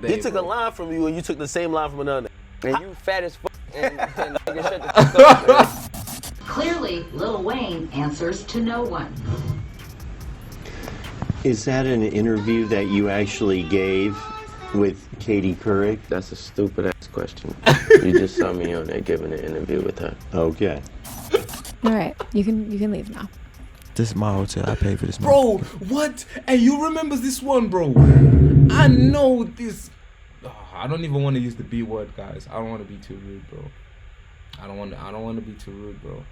day. He took a line from you and you took the same line from another. And you fat as fuck. And nigga, shut the fuck up, man. Clearly, Lil Wayne answers to no one. Is that an interview that you actually gave with Katie Couric? That's a stupid ass question. You just saw me on there giving an interview with her. Okay. All right, you can leave now. This is my hotel. I paid for this. Bro, what? And you remember this one, bro? I know this. I don't even want to use the B word, guys. I don't want to be too rude, bro. I don't want to be too rude, bro.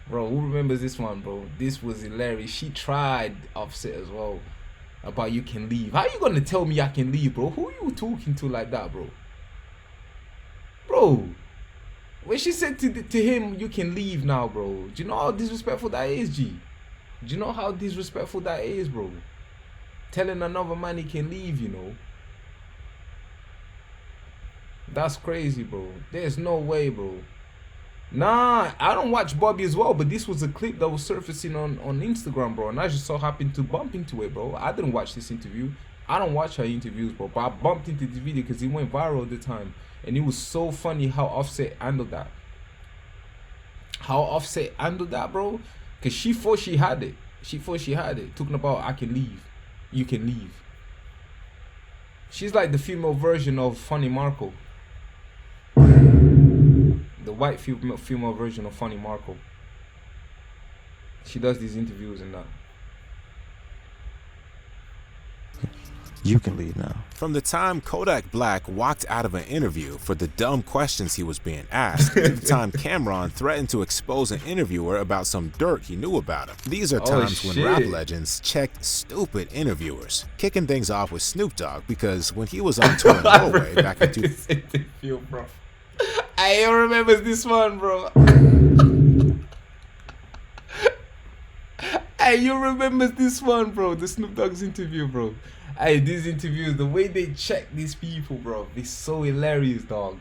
Bro, who remembers this one, bro? This was hilarious. She tried Offset as well about you can leave. How you gonna tell me I can leave, bro? Who you talking to like that, bro? Bro, when she said to him, you can leave now, bro. Do you know how disrespectful that is, G? Do you know how disrespectful that is, bro? Telling another man he can leave, you know? That's crazy, bro. There's no way, bro. Nah, I don't watch Bobby as well, but this was a clip that was surfacing on Instagram, bro, and I just so happened to bump into it, bro. I didn't watch this interview. I don't watch her interviews, bro, but I bumped into the video because it went viral at the time, and it was so funny how Offset handled that. How Offset handled that, bro, because she thought she had it. Talking about, I can leave. You can leave. She's like the female version of Funny Marco. The white female version of Funny Marco. She does these interviews and that. You can leave now. From the time Kodak Black walked out of an interview for the dumb questions he was being asked, to the time Cameron threatened to expose an interviewer about some dirt he knew about him. These are times when rap legends checked stupid interviewers. Kicking things off with Snoop Dogg because when he was on tour in Norway back in this interview, bro. I remember this one, bro. Hey, you remember this one, bro? The Snoop Dogg's interview, bro. Hey, these interviews, the way they check these people, bro, it's so hilarious, dog.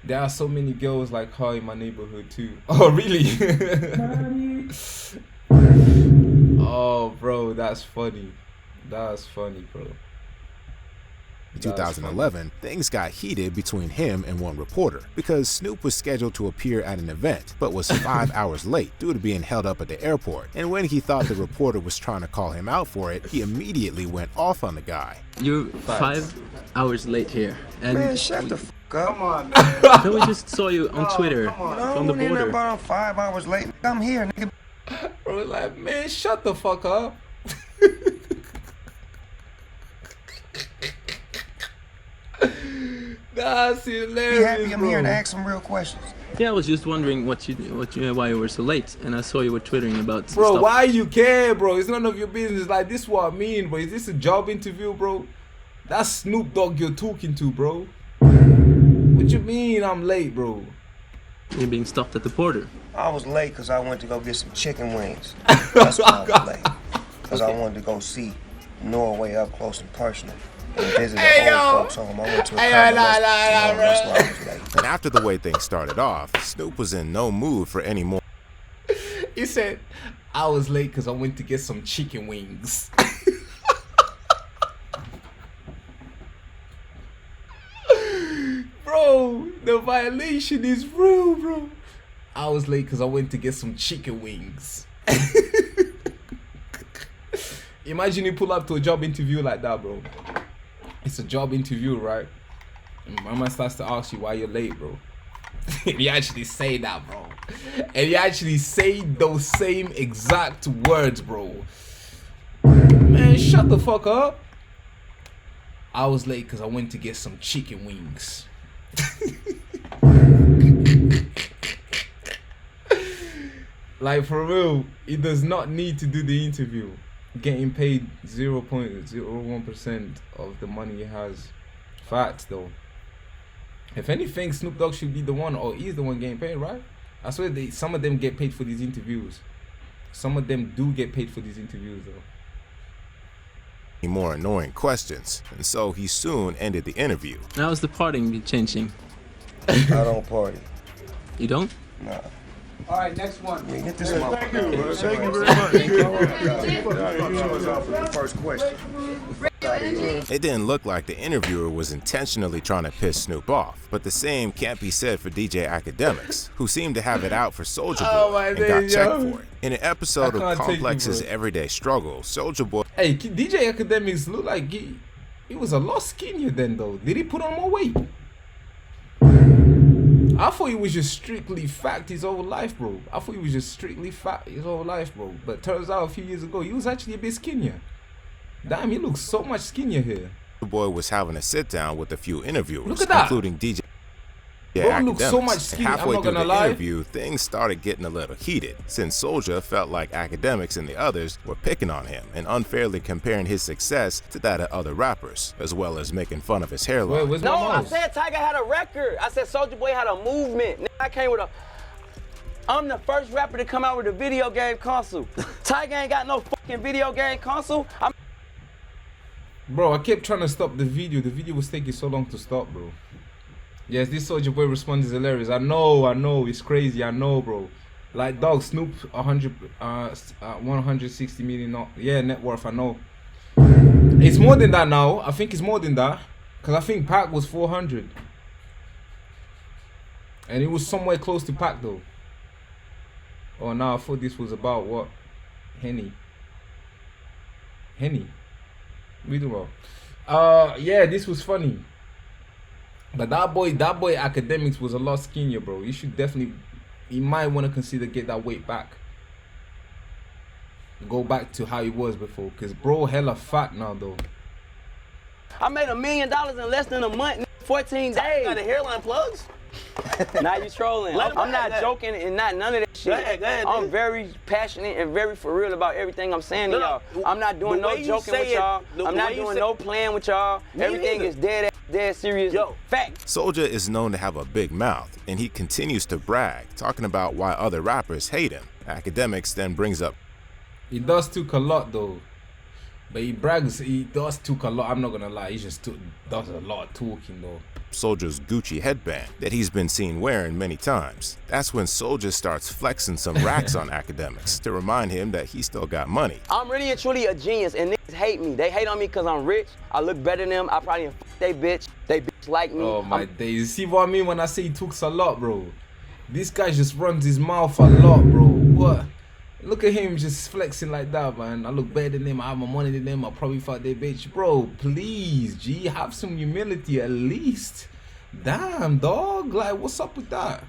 There are so many girls like her in my neighborhood too. Oh, really? Oh, bro, that's funny. That's funny, bro. In 2011, things got heated between him and one reporter because Snoop was scheduled to appear at an event but was 5 hours late due to being held up at the airport. And when he thought the reporter was trying to call him out for it, he immediately went off on the guy. You're 5 hours late here. And Man, shut the fuck up. Come on, man. We just saw you on Twitter from the border. I'm 5 hours late. I'm here, nigga. Bro, like, man, shut the fuck up. That's hilarious. Be happy I'm here and ask some real questions. Yeah, I was just wondering why you were so late, and I saw you were twittering about bro, stuff. Why you care, bro? It's none of your business. Like, this is what I mean, bro. Is this a job interview, bro? That's Snoop Dogg you're talking to, bro. What you mean I'm late, bro? You're being stopped at the border. I was late because I went to go get some chicken wings. That's why I was late. Because I wanted to go see Norway up close and personal. And visit the old folks home. I went to a that's why I was late. And after the way things started off, Snoop was in no mood for any more. He said, I was late because I went to get some chicken wings. Bro, the violation is real, bro. I was late because I went to get some chicken wings. Imagine you pull up to a job interview like that, bro. It's a job interview, right? And mama starts to ask you why you're late, bro. And you actually say that, bro. And you actually say those same exact words, bro. Man, shut the fuck up. I was late because I went to get some chicken wings. Like, for real, he does not need to do the interview. Getting paid 0.01% of the money he has. Facts, though. If anything, Snoop Dogg should be the one, or he's the one getting paid, right? I swear some of them get paid for these interviews. Some of them do get paid for these interviews, though. More annoying questions, and so he soon ended the interview. Now is the partying changing? I don't party. You don't? Nah. All right, next one. Get this Thank you. Thank you very much. First question. It didn't look like the interviewer was intentionally trying to piss Snoop off, but the same can't be said for DJ Academics, who seemed to have it out for Soulja Boy and got checked for it. In an episode of Complex's Everyday Struggle, Soulja Boy... Hey, DJ Academics looked like he was a lot skinnier then, though. Did he put on more weight? I thought he was just strictly fat his whole life, bro. I thought he was just strictly fat his whole life, bro. But turns out a few years ago, he was actually a bit skinnier. Damn, he looks so much skinnier here. The boy was having a sit down with a few interviewers, Look at that. including DJ Bro looks so much Academics. skinnier. Halfway I'm not through gonna the lie. interview, things started getting a little heated, since Soulja felt like Academics and the others were picking on him and unfairly comparing his success to that of other rappers, as well as making fun of his hairline. Where's No, my I mouse? said Tiger had a record. I said Soulja Boy had a movement. Nigga, I came with a... I'm the first rapper to come out with a video game console. Tiger ain't got no fucking video game console. Bro, I kept trying to stop the video. The video was taking so long to stop, bro. Yes, this Soulja Boy response is hilarious. I know, it's crazy. I know, bro. Like, dog, Snoop, 160 million, net worth, I know. It's more than that now. I think it's more than that. Because I think Pac was 400. And it was somewhere close to Pac, though. Oh, no, I thought this was about what? Henny. We do well. Yeah, this was funny. But that boy Academics was a lot skinnier, bro. You might want to consider get that weight back. Go back to how he was before, cause bro hella fat now though. I made $1 million in less than a month, 14 days. Got the hairline plugs? Now you trolling. I'm not joking and not none of that shit. Go ahead, I'm very passionate and very for real about everything I'm saying to y'all. I'm not doing no joking with y'all. I'm not doing no playing with y'all. Everything is dead serious. Fact. Soulja is known to have a big mouth, and he continues to brag, talking about why other rappers hate him. Academics then brings up... He does took a lot though. But he brags, he does took a lot. I'm not gonna lie, he just does a lot of talking though. Soulja's Gucci headband that he's been seen wearing many times. That's when Soulja starts flexing some racks on Academics to remind him that he still got money. I'm really and truly a genius, and niggas hate me. They hate on me because I'm rich. I look better than them. I probably fuck they bitch. They bitch like me. Oh my days. You see what I mean when I say he talks a lot, bro? This guy just runs his mouth a lot, bro. What? Look at him just flexing like that, man. I look better than them. I have more money than them. I probably fuck their bitch. Bro, please, G, have some humility at least. Damn, dog. Like, what's up with that?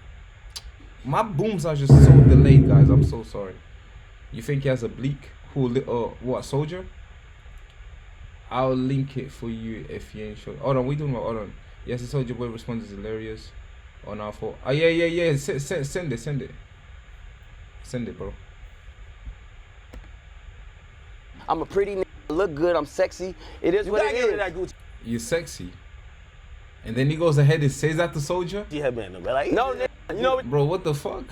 My booms are just so delayed, guys. I'm so sorry. You think he has a bleak? What, Soulja? I'll link it for you if you ain't sure. Hold on, we doing what? Hold on. Yes, the Soulja Boy response is hilarious. On our fault. Oh, yeah. Send it. Send it, bro. I'm a pretty nigga, look good, I'm sexy. It is what it is. You're sexy. And then he goes ahead and says that to Soulja? No, nigga, you know what? Bro, what the fuck?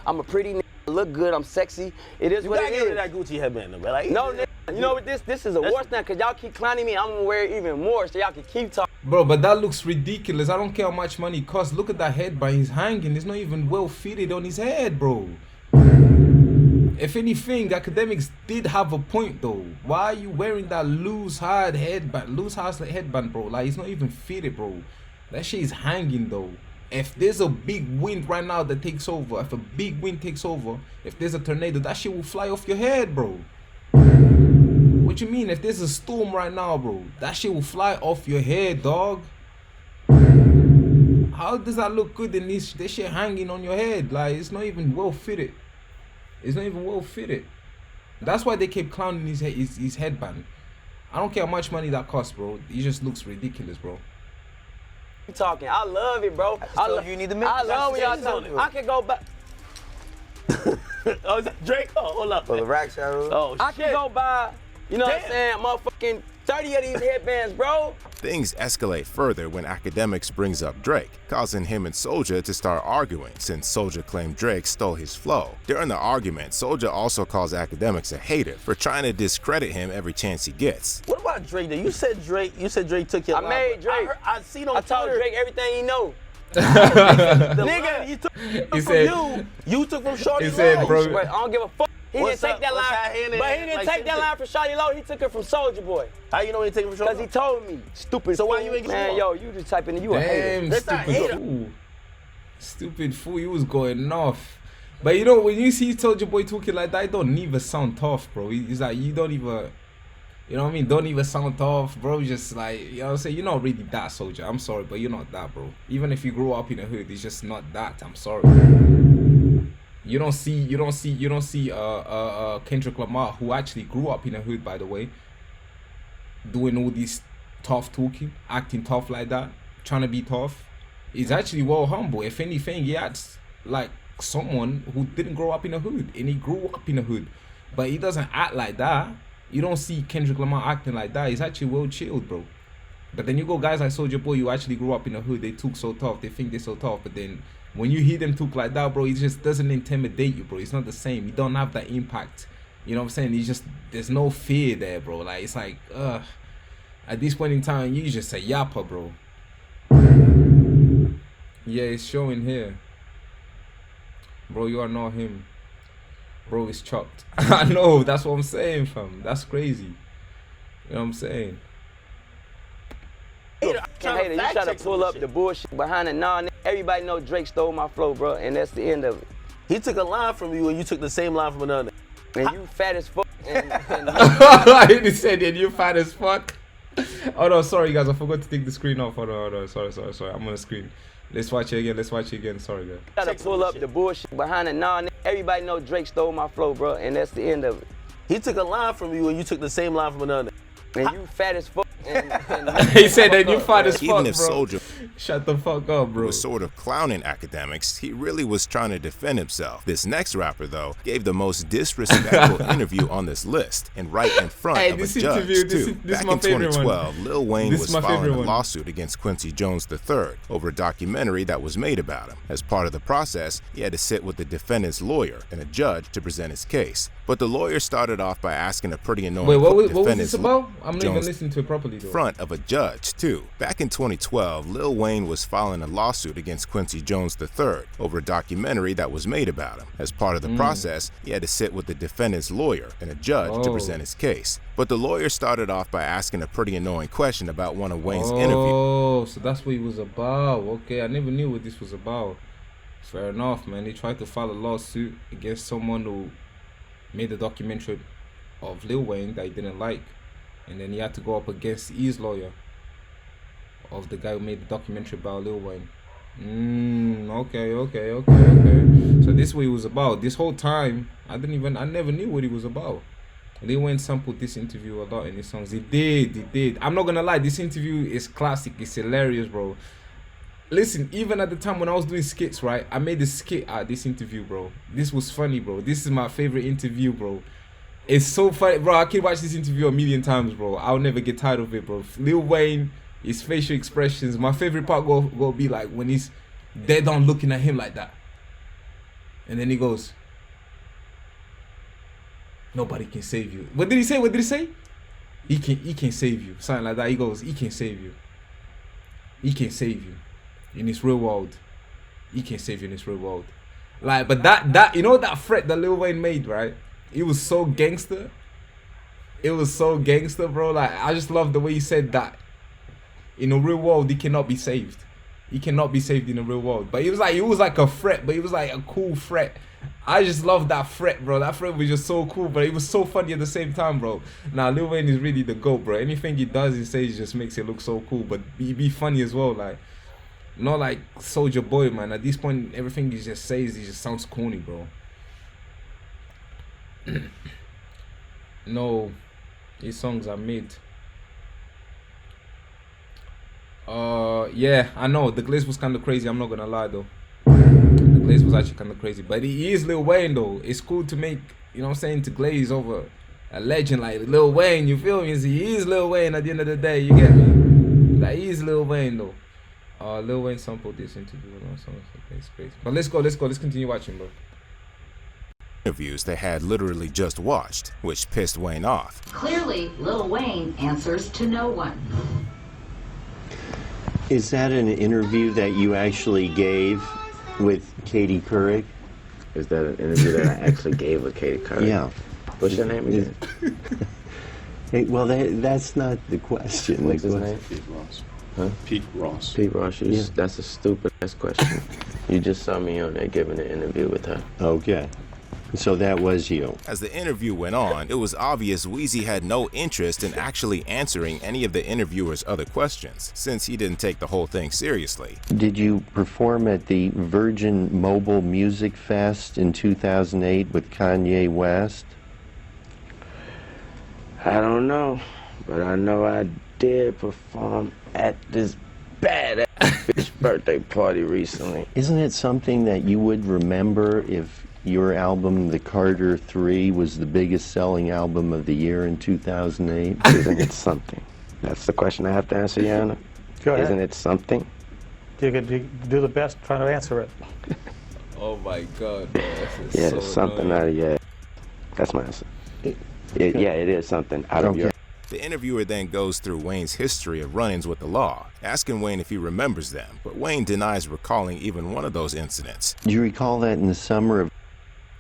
I'm a pretty nigga, look good, I'm sexy. It is what it is. that Gucci headband, bro. No, nigga, you know what this is a war now, cause y'all keep clowning me, I'm gonna wear it even more so y'all can keep talking. Bro, but that looks ridiculous. I don't care how much money it costs. Look at that headband he's hanging. It's not even well fitted on his head, bro. If anything, Academics did have a point though. Why are you wearing that loose headband, bro? Like, it's not even fitted, bro. That shit is hanging though. If there's a big wind right now that takes over, if a big wind takes over, if there's a tornado, that shit will fly off your head, bro. What you mean? If there's a storm right now, bro, that shit will fly off your head, dog. How does that look good in this shit hanging on your head? Like, it's not even well fitted. It's not even well fitted. That's why they keep clowning his headband. I don't care how much money that costs, bro. It just looks ridiculous, bro. Talking, I love it, bro. I love you need to make. I love when y'all talking. I can go back. Oh, is that Drake? Oh, hold up. For the rack shadows. Oh, I can go buy, you know what I'm saying, motherfucking 30 of these headbands, bro. Things escalate further when Academics brings up Drake, causing him and Soulja to start arguing since Soulja claimed Drake stole his flow. During the argument, Soulja also calls Academics a hater for trying to discredit him every chance he gets. What about Drake? You said Drake took your I line, made Drake. I seen on I told Twitter. Drake everything he know. Nigga, he took He from said- you. You took from Shorty. He said, Love. bro. But I don't give a fuck. He didn't take that line, but he didn't take that line from Shawty Lo. He took it from Soulja Boy. How you know he took it from Soulja? Because he told me, stupid. So why fool. you ain't get man? Yo, you just typing in. You a hater. Damn, stupid fool. Stupid fool. He was going off. But you know, when you see Soulja Boy talking like that, it don't even sound tough, bro. He's like, you don't even, you know what I mean? Don't even sound tough, bro. Just like, you know what I'm saying? You're not really that, Soulja. I'm sorry, but you're not that, bro. Even if you grew up in a hood, it's just not that. I'm sorry. You don't see Kendrick Lamar, who actually grew up in a hood, by the way, doing all this tough talking, acting tough like that, trying to be tough. He's actually well humble. If anything, he acts like someone who didn't grow up in a hood, and he grew up in a hood, but he doesn't act like that. You don't see Kendrick Lamar acting like that. He's actually well chilled, bro. But then you go guys like Soulja Boy, who actually grew up in a hood, they talk so tough, they think they're so tough, but then when you hear them talk like that, bro, it just doesn't intimidate you, bro. It's not the same. You don't have that impact. You know what I'm saying? It's just, there's no fear there, bro. Like, it's like, at this point in time, you just a yapper, bro. Yeah, it's showing here. Bro, you are not him. Bro, it's chopped. I know, that's what I'm saying, fam. That's crazy. You know what I'm saying? You trying to pull up the bullshit behind it. Nah, everybody know Drake stole my flow, bro, and that's the end of it. He took a line from you, and you took the same line from another. And you fat as fuck. He said, and you fat as fuck. Oh no, sorry guys, I forgot to take the screen off. Hold on. Sorry. I'm on the screen. Let's watch it again. Sorry, guys. Trying to pull up the bullshit behind it. Nah, everybody know Drake stole my flow, bro, and that's the end of it. He took a line from you, and you took the same line from another. And you fat as fuck. He said that you fat as fuck, Even if bro. Soulja Shut the fuck up, bro. was sort of clowning academics, he really was trying to defend himself. This next rapper, though, gave the most disrespectful interview on this list, and right in front of a judge, too. Back in 2012, Lil Wayne was filing a lawsuit against Quincy Jones III over a documentary that was made about him. As part of the process, he had to sit with the defendant's lawyer and a judge to present his case. But the lawyer started off by asking a pretty annoying what was this about? I'm not even listening to it properly, though. Front of a judge, too. Back in 2012, Lil Wayne was filing a lawsuit against Quincy Jones III over a documentary that was made about him. As part of the process, he had to sit with the defendant's lawyer and a judge to present his case. But the lawyer started off by asking a pretty annoying question about one of Wayne's interviews. Oh, so that's what he was about. Okay, I never knew what this was about. Fair enough, man. He tried to file a lawsuit against someone who made a documentary of Lil Wayne that he didn't like, and then he had to go up against his lawyer of the guy who made the documentary about Lil Wayne. Okay. So this is what he was about. This whole time, I never knew what he was about. Lil Wayne sampled this interview a lot in his songs. He did. I'm not gonna lie, this interview is classic. It's hilarious, bro. Listen, even at the time when I was doing skits, right, I made a skit out of this interview, bro. This was funny, bro. This is my favorite interview, bro. It's so funny, bro. I can watch this interview a million times, bro. I'll never get tired of it, bro. Lil Wayne, his facial expressions. My favorite part go be like when he's dead on looking at him like that. And then he goes, nobody can save you. What did he say? He can save you. Something like that. He goes, he can save you. He can save you. In this real world, he can't save you in this real world. Like, but that you know that threat that Lil Wayne made, right? It was so gangster. It was so gangster, bro. Like, I just love the way he said that. In the real world, he cannot be saved. He cannot be saved in the real world. But it was like a threat, but it was like a cool threat. I just love that threat, bro. That threat was just so cool, but it was so funny at the same time, bro. Now, Lil Wayne is really the GOAT, bro. Anything he does, he says, just makes it look so cool, but he be funny as well, like. Not like Soulja Boy, man. At this point, everything he just says, he just sounds corny, bro. No, his songs are mid. Yeah, I know. The Glaze was kind of crazy. I'm not gonna lie, though. The Glaze was actually kind of crazy. But he is Lil Wayne, though. It's cool to make, you know what I'm saying, to glaze over a legend like Lil Wayne. You feel me? He is Lil Wayne at the end of the day. You get me? Like, he is Lil Wayne, though. Lil Wayne sampled this interview. It's crazy. But let's go. Let's continue watching, bro. Interviews they had literally just watched, which pissed Wayne off. Clearly, Lil Wayne answers to no one. Is that an interview that you actually gave with Katie Couric? Is that an interview that I actually gave with Katie Curry? Yeah. What's your name again? Hey, well, that's not the question. What's his name? Pete Ross. Huh? Pete Ross. Pete Ross. That's a stupid ass question. You just saw me on there giving an interview with her. Okay. So that was you. As the interview went on, it was obvious Weezy had no interest in actually answering any of the interviewer's other questions, since he didn't take the whole thing seriously. Did you perform at the Virgin Mobile Music Fest in 2008 with Kanye West? I don't know, but I know I did perform at this badass bitch birthday party recently. Isn't it something that you would remember if your album, The Carter 3, was the biggest selling album of the year in 2008? Isn't it something? That's the question I have to answer, Yana. Go ahead. Isn't it something? You could do the best trying to answer it. Oh my God, bro. Yeah, so something annoying. out of your. That's my answer. Yeah, it is something out of your. The interviewer then goes through Wayne's history of run-ins with the law, asking Wayne if he remembers them, but Wayne denies recalling even one of those incidents. Do you recall that in the summer of...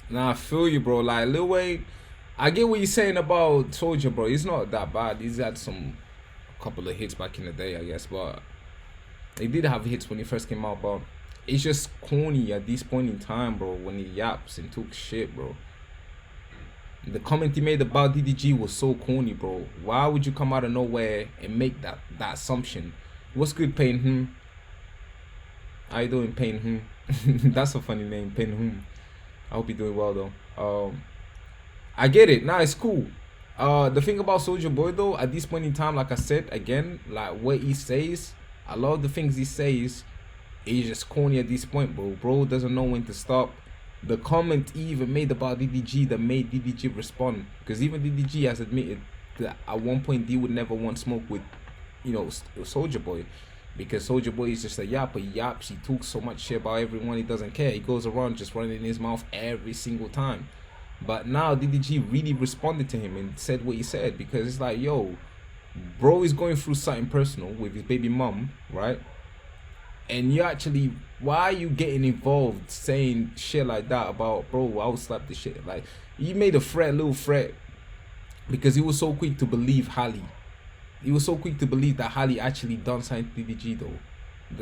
Nah, I feel you, bro. Like, Lil Wayne, I get what you're saying about Soulja, bro. He's not that bad. He's had a couple of hits back in the day, I guess, but he did have hits when he first came out, but it's just corny at this point in time, bro, when he yaps and took shit, bro. The comment he made about DDG was so corny, bro. Why would you come out of nowhere and make that assumption? What's good, Pain Hum? How you doing, Pain Hum? That's a funny name, Pain Hum. I hope you're doing well, though. I get it. Nah, it's cool. The thing about Soulja Boy, though, at this point in time, like I said, again, like what he says, a lot of the things he says is just corny at this point, bro. Bro doesn't know when to stop. The comment he even made about DDG that made DDG respond, because even DDG has admitted that at one point he would never want smoke with, you know, Soulja Boy, because Soulja Boy is just a yapper. He yaps, he talks so much shit about everyone, he doesn't care. He goes around just running his mouth every single time. But now DDG really responded to him and said what he said, because it's like, yo, bro is going through something personal with his baby mom, right? And you actually, why are you getting involved saying shit like that about, bro, I'll slap the shit? Like, you made a little threat, because he was so quick to believe Halle. He was so quick to believe that Halle actually done something to DDG, though.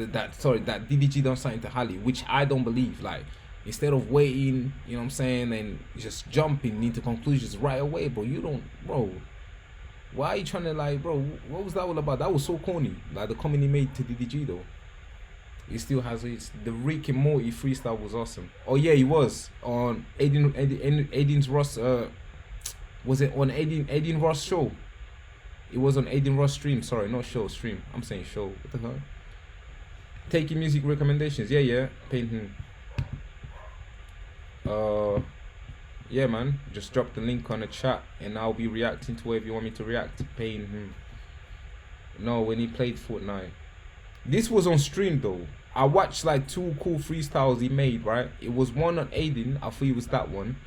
That DDG done something to Halle, which I don't believe. Like, instead of waiting, you know what I'm saying, and just jumping into conclusions right away, bro, bro. Why are you trying to, like, bro, what was that all about? That was so corny. Like, the comment he made to DDG, though. He still has it. The Rick and Morty freestyle was awesome. Oh yeah, he was on Aiden's Ross. Was it on Aiden Ross show? It was on Aiden Ross stream. Sorry, not show, stream. I'm saying show. What the hell? Taking music recommendations. Yeah. Painting. Yeah, man. Just drop the link on the chat, and I'll be reacting to whatever you want me to react. Painting. No, when he played Fortnite. This was on stream though. I watched like 2 cool freestyles he made, right? It was one on Aiden, I thought it was that one.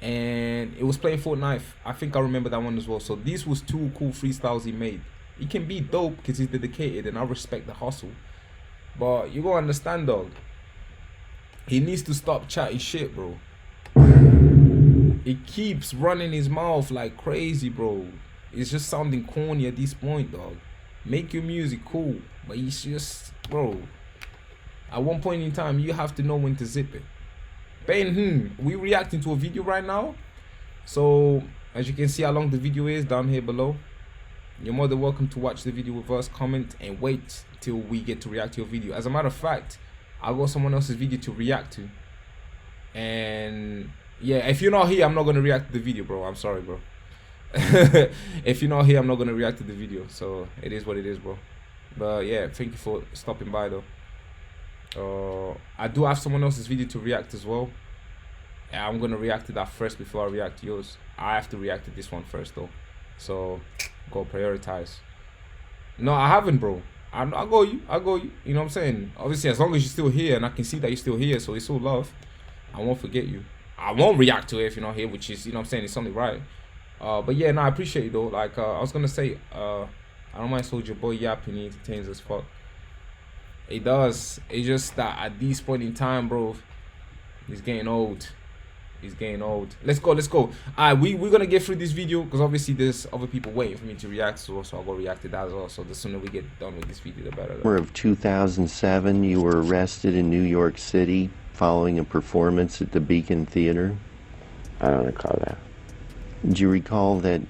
And it was playing Fortnite. I think I remember that one as well. So this was 2 cool freestyles he made. He can be dope because he's dedicated and I respect the hustle. But you gotta understand, dog. He needs to stop chatting shit, bro. He keeps running his mouth like crazy, bro. It's just sounding corny at this point, dog. Make your music cool, but he's just, bro, at one point in time you have to know when to zip it. Ben, we reacting to a video right now, so as you can see how long the video is down here below. You're more than welcome to watch the video with us, comment, and wait till we get to react to your video. As a matter of fact, I got someone else's video to react to, and yeah, if you're not here, I'm not gonna react to the video, bro. I'm sorry, bro. If you're not here, I'm not gonna react to the video, so it is what it is, bro. But yeah, thank you for stopping by though. I do have someone else's video to react as well. I'm gonna react to that first before I react to yours. I have to react to this one first though, so go prioritize. No, I haven't, bro. I go you. You know what I'm saying? Obviously, as long as you're still here and I can see that you're still here, so it's all love. I won't forget you. I won't react to it if you're not here, which is, you know what I'm saying, it's only right. But yeah, no, I appreciate you though. Like I was gonna say, I don't mind Soulja Boy yapping, he entertains as fuck. It does. It's just that at this point in time, bro, He's getting old. He's getting old. Let's go. Alright, we're gonna get through this video because obviously there's other people waiting for me to react, so I'll go react to that as well. So the sooner we get done with this video, the better. Summer of 2007, you were arrested in New York City following a performance at the Beacon Theater. I don't recall that. Do you recall that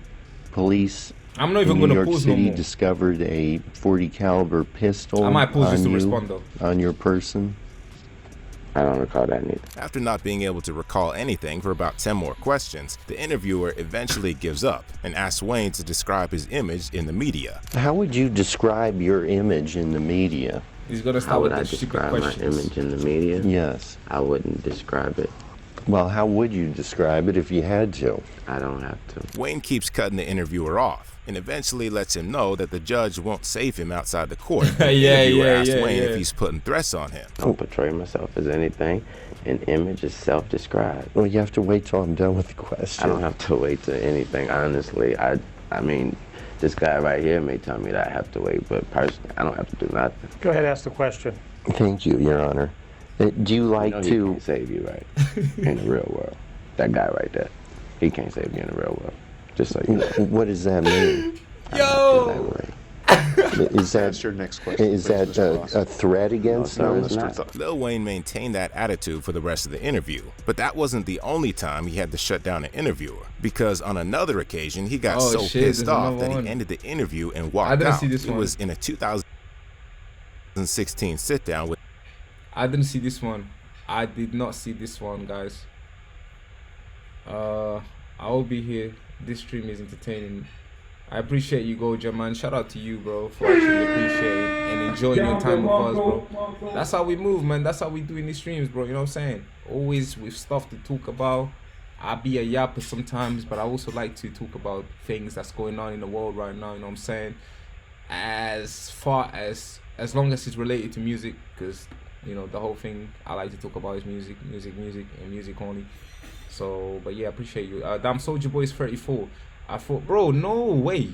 police I'm not even in gonna New York pause City no more. discovered a .40 caliber pistol I might pause just to on respond though. on your person? I don't recall that neither. After not being able to recall anything for about 10 more questions, the interviewer eventually gives up and asks Wayne to describe his image in the media. How would you describe your image in the media? He's gonna How start would with I the stupid describe my questions. image in the media? Yes. I wouldn't describe it. Well, how would you describe it if you had to? I don't have to. Wayne keeps cutting the interviewer off and eventually lets him know that the judge won't save him outside the court. The interviewer asks Wayne if he's putting threats on him. I don't portray myself as anything. An image is self-described. Well, you have to wait till I'm done with the question. I don't have to wait to anything, honestly. I mean, this guy right here may tell me that I have to wait, but personally, I don't have to do nothing. Go ahead, ask the question. Thank you, Your Honor. Do you like He to... can't save you, right? In the real world. That guy right there. He can't save you in the real world. Just so you know. What does that mean? Yo! Is that That's your next question. Is that a threat against No, them? it's not. Lil Wayne maintained that attitude for the rest of the interview, but that wasn't the only time he had to shut down an interviewer, because on another occasion he got Oh, so shit, pissed there's off another that he one. ended the interview and I walked didn't out. see this It one. was in a 2016 sit-down with I didn't see this one. I did not see this one, guys. I will be here. This stream is entertaining. I appreciate you, Goja, man. Shout out to you, bro, for actually appreciating and enjoying your time with us, bro. That's how we move, man. That's how we do in these streams, bro. You know what I'm saying? Always with stuff to talk about. I be a yapper sometimes, but I also like to talk about things that's going on in the world right now. You know what I'm saying? As long as it's related to music, because you know the whole thing I like to talk about is music, and music only. So, but yeah, I appreciate you. Damn, Soulja Boy is 34. I thought, bro, no way.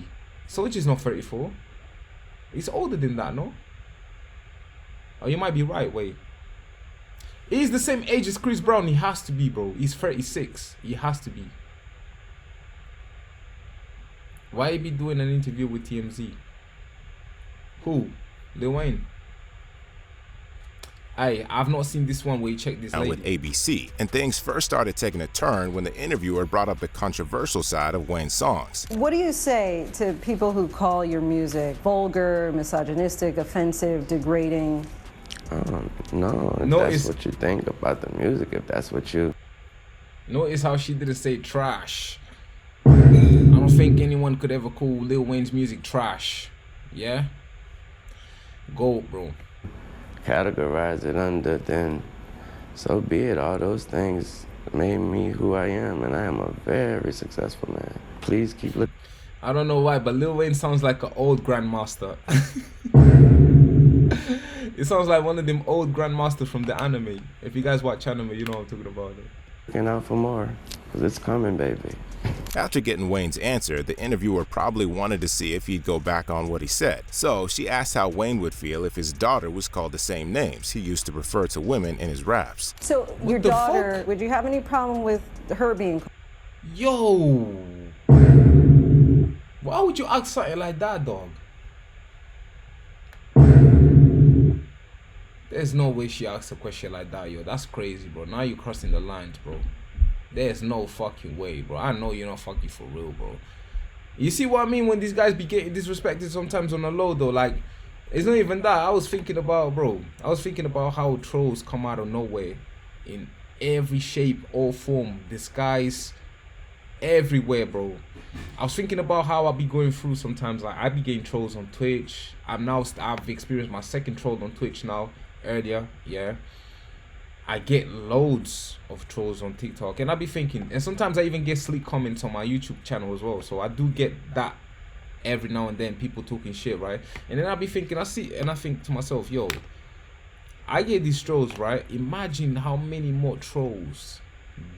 Soulja's not 34. He's older than that, no? Oh, you might be right. Wait. He's the same age as Chris Brown. He has to be, bro. He's 36. He has to be. Why he be doing an interview with TMZ? Who? Lil Wayne. I've not seen this one where you check this out lady. with ABC, and things first started taking a turn when the interviewer brought up the controversial side of Wayne's songs. What do you say to people who call your music vulgar, misogynistic, offensive, degrading? No, if that's what you think about the music, if that's what you... Notice how she didn't say trash. I don't think anyone could ever call Lil Wayne's music trash. Yeah? Gold, bro. categorize it under, then so be it. All those things made me who I am, and I am a very successful man. Please keep looking. I don't know why, but Lil Wayne sounds like an old grandmaster. It sounds like one of them old grandmasters from the anime. If you guys watch anime, you know what I'm talking about. Looking out for more, because it's coming, baby. After getting Wayne's answer, the interviewer probably wanted to see if he'd go back on what he said. So she asked how Wayne would feel if his daughter was called the same names he used to refer to women in his raps. So your daughter, would you have any problem with her being called? Yo! Why would you ask something like that, dog? There's no way she asked a question like that, yo. That's crazy, bro. Now you're crossing the lines, bro. There's no fucking way, bro. I know you're not fucking for real, bro. You see what I mean when these guys be getting disrespected sometimes on the low, though? Like, it's not even that. I was thinking about, bro. I was thinking about how trolls come out of nowhere in every shape or form. Disguise everywhere, bro. I was thinking about how I be going through sometimes. Like, I be getting trolls on Twitch. I've experienced my second troll on Twitch now. Earlier, yeah. I get loads of trolls on TikTok, and I be thinking, and sometimes I even get sleek comments on my YouTube channel as well. So I do get that every now and then, people talking shit, right? And then I be thinking, I think to myself, yo, I get these trolls, right? Imagine how many more trolls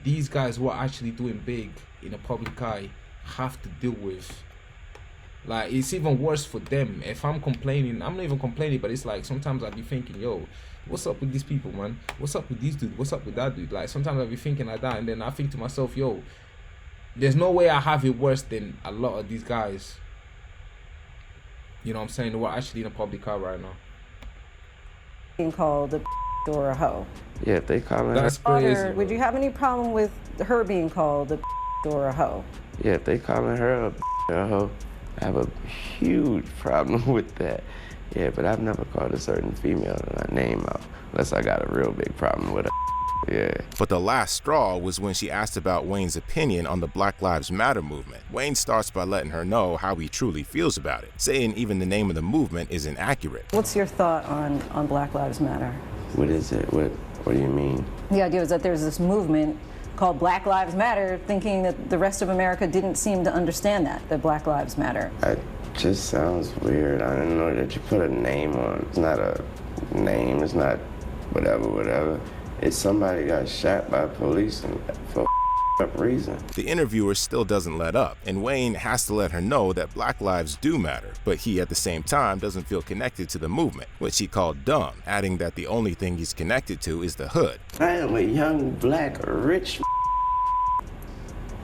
these guys who are actually doing big in the public eye have to deal with Like, it's even worse for them. If I'm complaining, I'm not even complaining, but it's like sometimes I'll be thinking, yo, what's up with these people, man? What's up with these dudes? What's up with that dude? Like, sometimes I'll be thinking like that, and then I think to myself, yo, there's no way I have it worse than a lot of these guys. You know what I'm saying? We're actually in a public car right now. Being called a or a hoe. Yeah, if they call her. That's crazy. Would you have any problem with her being called a or a hoe? Yeah, if they calling her a hoe, I have a huge problem with that. Yeah, but I've never called a certain female a name out, unless I got a real big problem with her. Yeah. But the last straw was when she asked about Wayne's opinion on the Black Lives Matter movement. Wayne starts by letting her know how he truly feels about it, saying even the name of the movement isn't accurate. What's your thought on Black Lives Matter? What is it? What do you mean? The idea is that there's this movement called Black Lives Matter, thinking that the rest of America didn't seem to understand that Black Lives Matter. It just sounds weird. I didn't know that you put a name on. It's not a name. It's not whatever. It's somebody got shot by police and for up reason. The interviewer still doesn't let up, and Wayne has to let her know that Black lives do matter, but he at the same time doesn't feel connected to the movement, which he called dumb, adding that the only thing he's connected to is the hood. I am a young, black, rich.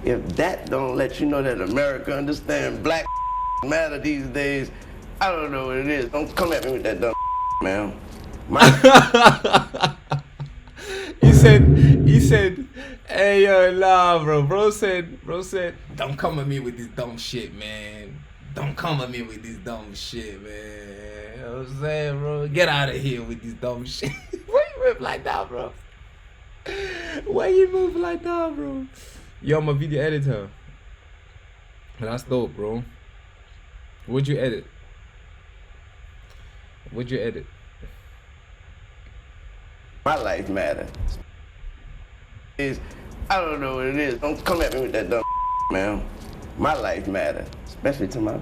If that don't let you know that America understands Black matter these days, I don't know what it is. Don't come at me with that dumb man. He said, hey, yo, nah, bro. Bro said, don't come at me with this dumb shit, man. Don't come at me with this dumb shit, man. You know what I'm saying, bro? Get out of here with this dumb shit. Why you move like that, bro? Why you move like that, bro? Yo, I'm a video editor. That's dope, bro. What'd you edit? My life matter. I don't know what it is. Don't come at me with that dumb man. My life matter, especially to my.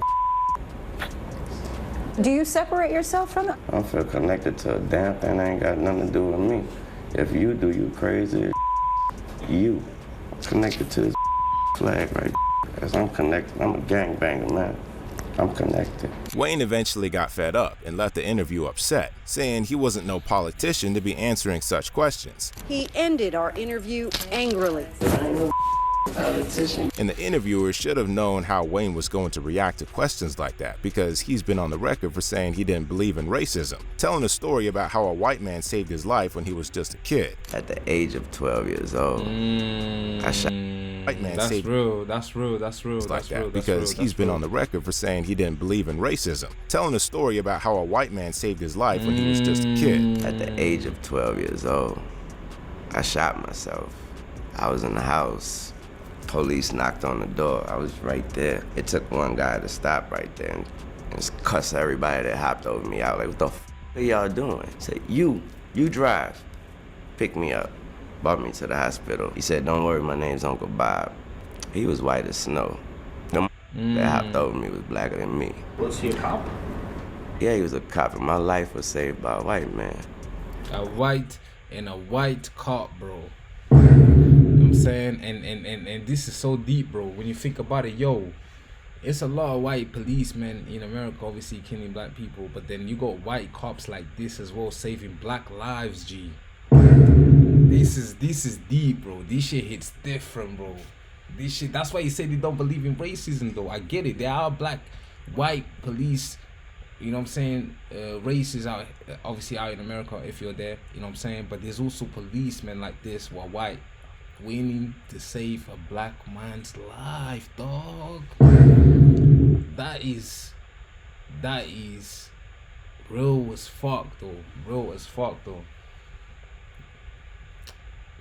Do you separate yourself from it? I don't feel connected to a damn thing that ain't got nothing to do with me. If you do, you crazy. You connected to this flag right. As I'm connected, I'm a gangbanger, man. I'm connected. Wayne eventually got fed up and left the interview upset, saying he wasn't no politician to be answering such questions. He ended our interview angrily. And the interviewer should have known how Wayne was going to react to questions like that, because he's been on the record for saying he didn't believe in racism, telling a story about how a white man saved his life when he was just a kid. At the age of 12 years old, I shot. White man That's saved real. Because he's been on the record for saying he didn't believe in racism, telling a story about how a white man saved his life when he was just a kid. At the age of 12 years old, I shot myself. I was in the house. Police knocked on the door. I was right there. It took one guy to stop right there and just cuss everybody that hopped over me out. Like, what the f are y'all doing? He said, you drive. Pick me up. Brought me to the hospital. He said, don't worry, my name's Uncle Bob. He was white as snow. The that hopped over me was blacker than me. Was he a cop? Yeah, he was a cop, and my life was saved by a white man. A white cop, bro. You know what I'm saying? And this is so deep, bro. When you think about it, yo, it's a lot of white policemen in America, obviously killing black people, but then you got white cops like this as well, saving black lives, G. This is deep, bro. This shit hits different, bro. This shit, that's why you say they don't believe in racism, though. I get it. There are black, white police, you know what I'm saying, races out, obviously out in America if you're there, you know what I'm saying, but there's also policemen like this who are white, willing to save a black man's life, dog. That is real as fuck, though.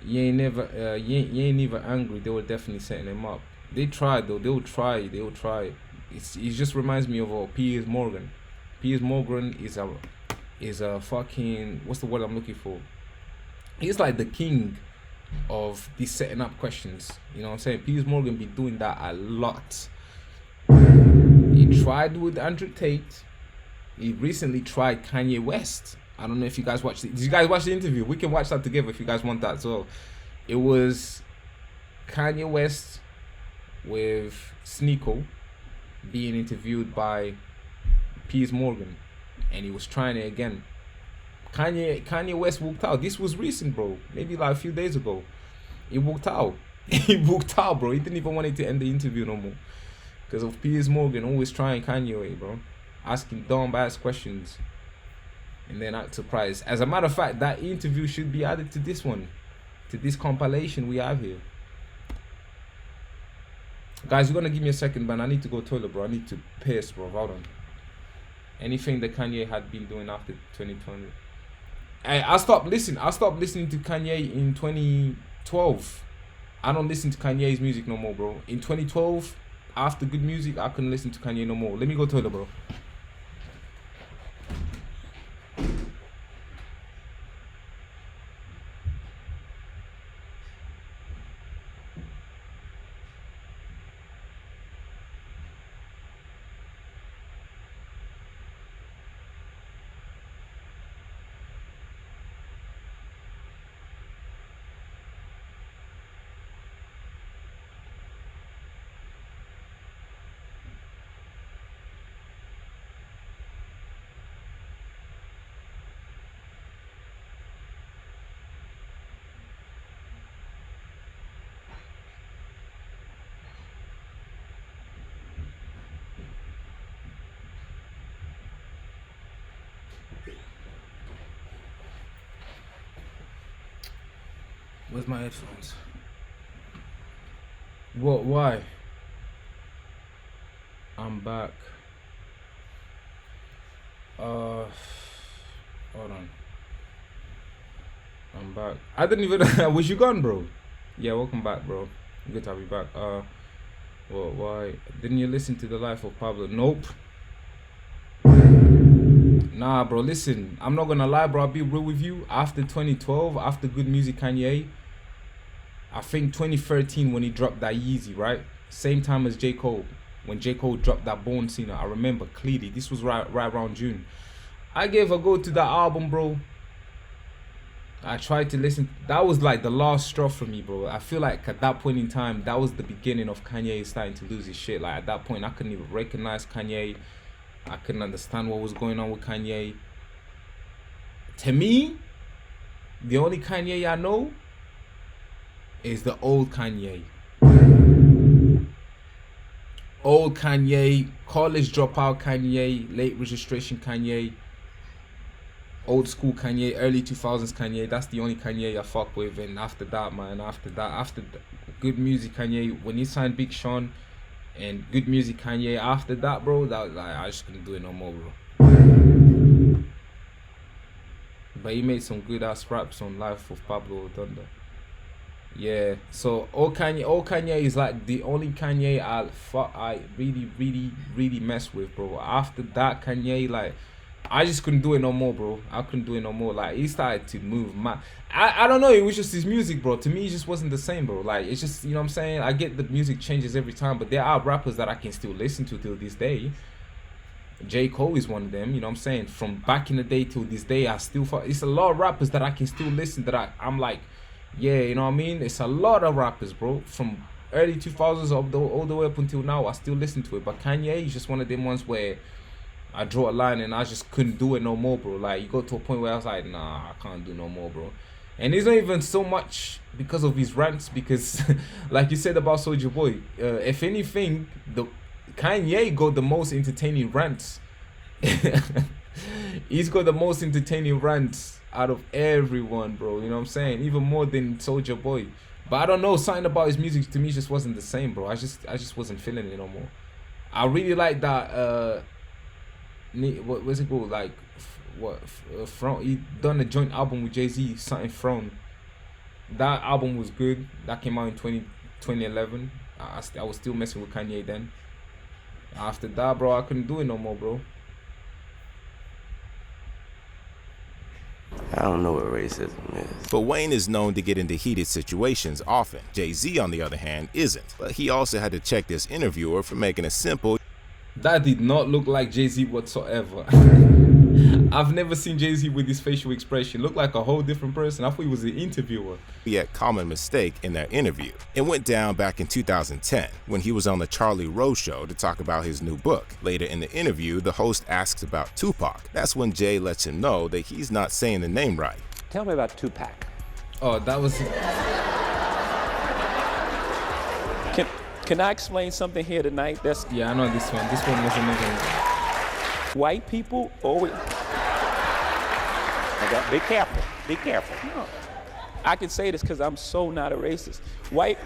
You ain't never angry. They were definitely setting him up. They tried, though. They will try. It just reminds me of Piers Morgan. Piers Morgan is a fucking, what's the word I'm looking for? He's like the king of these setting up questions. You know what I'm saying? Piers Morgan be doing that a lot. He tried with Andrew Tate. He recently tried Kanye West. I don't know if you guys watched it. Did you guys watch the interview? We can watch that together if you guys want that. So it was Kanye West with Sneeko, being interviewed by Piers Morgan, and he was trying it again. Kanye West walked out. This was recent, bro. Maybe like a few days ago. He walked out. He walked out, bro. He didn't even want it to end the interview no more. Because of Piers Morgan always trying Kanye away, bro. Asking dumb-ass questions. And they're not surprised. As a matter of fact, that interview should be added to this one. To this compilation we have here. Guys, you're gonna give me a second, man. I need to go toilet, bro. I need to piss, bro. Hold on. Anything that Kanye had been doing after 2020. I stopped listening to Kanye in 2012. I don't listen to Kanye's music no more, bro. In 2012, after Good Music, I couldn't listen to Kanye no more. Let me go toilet, bro. Where's my headphones? What? Why? I'm back. Hold on. I'm back. I didn't even. Was you gone, bro? Yeah, welcome back, bro. Good to have you back. Well, why? Didn't you listen to The Life of Pablo? Nope. Nah, bro. Listen, I'm not gonna lie, bro. I'll be real with you. After 2012, after Good Music, Kanye. I think 2013 when he dropped that Yeezy, right? Same time as J. Cole. When J. Cole dropped that Born Sinner, I remember clearly. This was right around June. I gave a go to that album, bro. I tried to listen. That was like the last straw for me, bro. I feel like at that point in time, that was the beginning of Kanye starting to lose his shit. Like at that point, I couldn't even recognize Kanye. I couldn't understand what was going on with Kanye. To me, the only Kanye I know is the old Kanye. Old Kanye, college dropout Kanye, late registration Kanye, old school Kanye, early 2000s Kanye. That's the only Kanye I fuck with. And after that, man, after Good Music Kanye, when he signed Big Sean and Good Music Kanye, after that, bro, that like, I just couldn't do it no more, bro. But he made some good ass raps on Life of Pablo Thunder. Yeah, so old Kanye is like the only Kanye I really mess with, bro. After that Kanye, like I just couldn't do it no more, bro. I couldn't do it no more. Like he started to move mad. I don't know, it was just his music, bro. To me, it just wasn't the same, bro. Like it's just, you know what I'm saying? I get the music changes every time, but there are rappers that I can still listen to till this day. J. Cole is one of them, you know what I'm saying? From back in the day till this day, I still it's a lot of rappers that I can still listen that I'm like, yeah, you know what I mean? It's a lot of rappers, bro. From early 2000s all the way up until now, I still listen to it. But Kanye is just one of them ones where I draw a line and I just couldn't do it no more, bro. Like, you got to a point where I was like, nah, I can't do no more, bro. And it's not even so much because of his rants, because like you said about Soulja Boy, if anything, the Kanye got the most entertaining rants. He's got the most entertaining rants out of everyone, bro. You know what I'm saying? Even more than Soulja Boy. But I don't know, something about his music to me just wasn't the same, bro. I just wasn't feeling it no more. I really like that what's it called? Like Throne. He done a joint album with Jay-Z, something Throne. That album was good. That came out in 2011. I was still messing with Kanye then. After that, bro, I couldn't do it no more, bro. I don't know what racism is. But Wayne is known to get into heated situations often. Jay-Z, on the other hand, isn't. But he also had to check this interviewer for making a simple... That did not look like Jay-Z whatsoever. I've never seen Jay-Z with his facial expression. Looked like a whole different person. I thought he was an interviewer. Yet common mistake in their interview. It went down back in 2010 when he was on the Charlie Rose Show to talk about his new book. Later in the interview, the host asks about Tupac. That's when Jay lets him know that he's not saying the name right. Tell me about Tupac. Oh, that was... Can I explain something here tonight? Yeah, I know this one. This one was amazing. White people always... Be careful. Be careful. No. I can say this because I'm so not a racist. White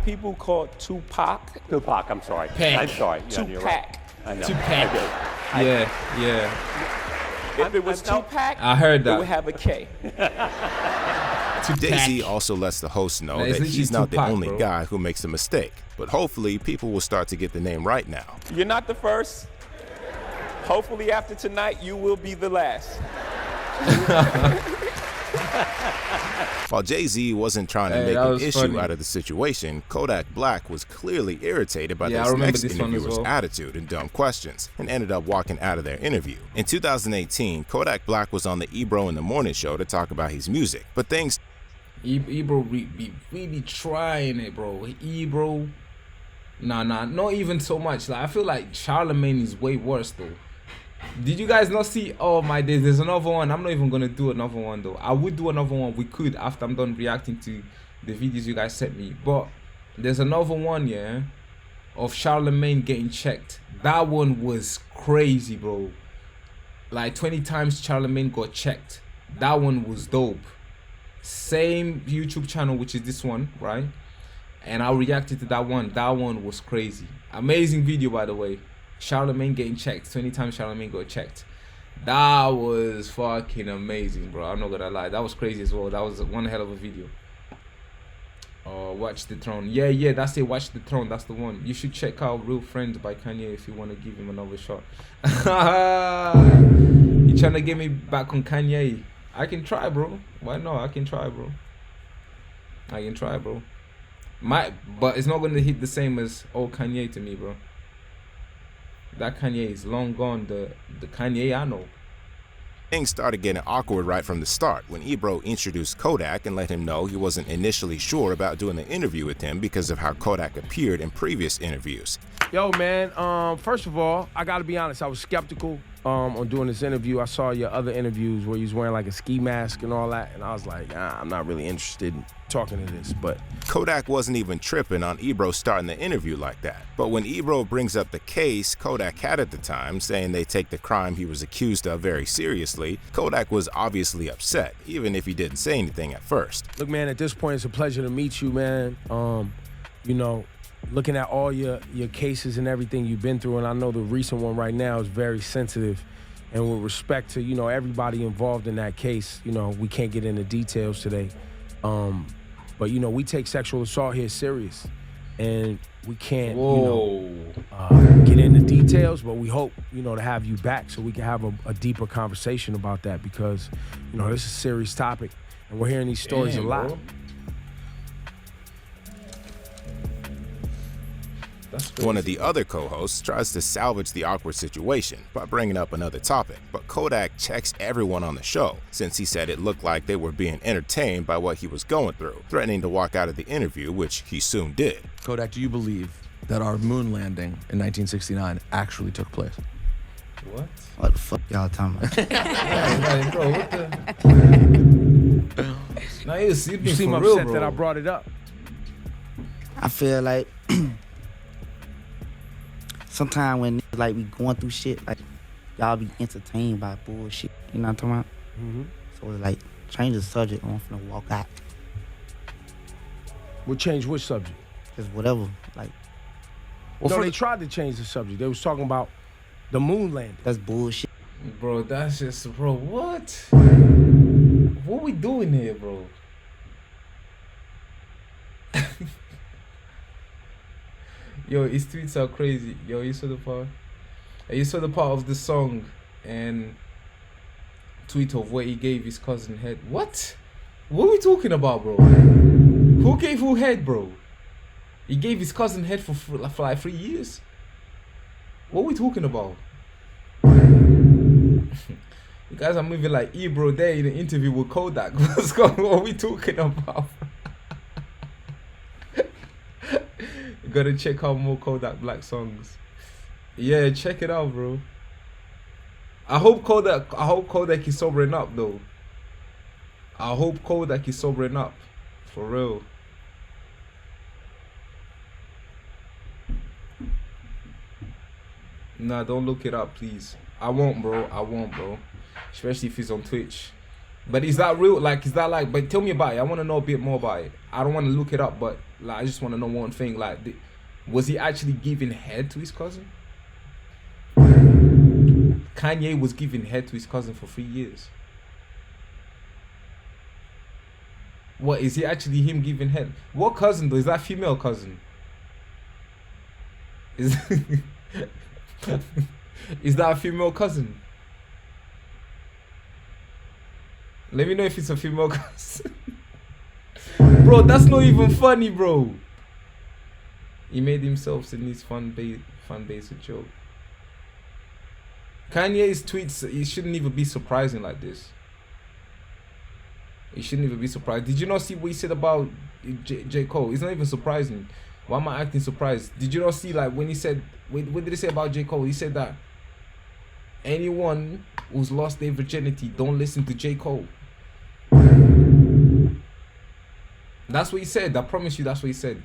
people call Tupac. I'm sorry. Pac. I'm sorry. Tupac. You're right. I know. Tupac. Yeah. If it was Tupac, I heard that. it would have a K. Jay-Z also lets the host know that he's not the only guy who makes a mistake. But hopefully, people will start to get the name right now. You're not the first. Hopefully, after tonight, you will be the last. While Jay-Z wasn't trying to make an issue out of the situation, Kodak Black was clearly irritated by this next interviewer's attitude and dumb questions, and ended up walking out of their interview. In 2018, Kodak Black was on the Ebro in the Morning Show to talk about his music, but things... Ebro be really trying it, bro. Ebro... Nah, not even so much. Like, I feel like Charlemagne is way worse, though. Did you guys not see? Oh my days, there's another one. I'm not even gonna do another one though. I would do another one. We could after I'm done reacting to the videos you guys sent me. But there's another one, yeah, of Charlemagne getting checked. That one was crazy, bro. Like 20 times Charlemagne got checked. That one was dope. Same YouTube channel, which is this one, right? And I reacted to that one. That one was crazy. Amazing video, by the way. Charlemagne getting checked. 20 times Charlemagne got checked. That was fucking amazing, bro. I'm not gonna lie. That was crazy as well. That was one hell of a video. Watch the Throne. Yeah, that's it. Watch the Throne. That's the one. You should check out Real Friends by Kanye if you want to give him another shot. You trying to get me back on Kanye? I can try, bro. Why not? I can try, bro. But it's not gonna hit the same as old Kanye to me, bro. That Kanye is long gone, the Kanye I know. Things started getting awkward right from the start when Ebro introduced Kodak and let him know he wasn't initially sure about doing the interview with him because of how Kodak appeared in previous interviews. Yo, man, first of all, I gotta be honest, I was skeptical on doing this interview. I saw your other interviews where you was wearing like a ski mask and all that, and I was like, I'm not really interested in talking to this, but... Kodak wasn't even tripping on Ebro starting the interview like that. But when Ebro brings up the case Kodak had at the time, saying they take the crime he was accused of very seriously, Kodak was obviously upset, even if he didn't say anything at first. Look, man, at this point, it's a pleasure to meet you, man. You know, looking at all your cases and everything you've been through, and I know the recent one right now is very sensitive. And with respect to, you know, everybody involved in that case, you know, we can't get into details today. But, you know, we take sexual assault here serious. And we can't, get into details, but we hope, you know, to have you back so we can have a deeper conversation about that because, you know, this is a serious topic. And we're hearing these stories a lot. Bro. One of the other co-hosts tries to salvage the awkward situation by bringing up another topic, but Kodak checks everyone on the show since he said it looked like they were being entertained by what he was going through, threatening to walk out of the interview, which he soon did. Kodak, do you believe that our moon landing in 1969 actually took place? What? What the fuck y'all talking about? Like, bro, what the... Now you seem upset that I brought it up. I feel like sometimes when like we going through shit, like y'all be entertained by bullshit. You know what I'm talking about? Mm-hmm. So it's like change the subject. I'm finna walk out. We'll change which subject? Just whatever. Like. Well, no, they tried to change the subject. They was talking about the moon landing. That's bullshit. Bro, that's just, bro, what? What we doing here, bro? Yo, his tweets are crazy. Yo, you saw the part? You saw the part of the song and tweet of where he gave his cousin head. What? What are we talking about, bro? Who gave who head, bro? He gave his cousin head for like 3 years? What are we talking about? guys are moving like Ebro there in the interview with Kodak. What are we talking about? You gotta check out more Kodak Black songs. Yeah, check it out, bro. I hope Kodak is sobering up though. I hope Kodak is sobering up. For real. Nah, don't look it up, please. I won't, bro. I won't, bro. Especially if it's on Twitch. But is that real? Like, is that like? But tell me about it. I want to know a bit more about it. I don't want to look it up, but like, I just want to know one thing. Like, was he actually giving head to his cousin? Kanye was giving head to his cousin for 3 years. What is he actually him giving head? What cousin though? Is that female cousin? Is is that a female cousin? Let me know if it's a female cousin. Bro, that's not even funny, bro. He made himself in his fan base a joke. Kanye's tweets, it shouldn't even be surprising like this. It shouldn't even be surprised. Did you not see what he said about J. Cole? It's not even surprising. Why am I acting surprised? Did you not see like when he said, what did he say about J. Cole? He said that anyone who's lost their virginity, don't listen to J. Cole. That's what he said. I promise you that's what he said.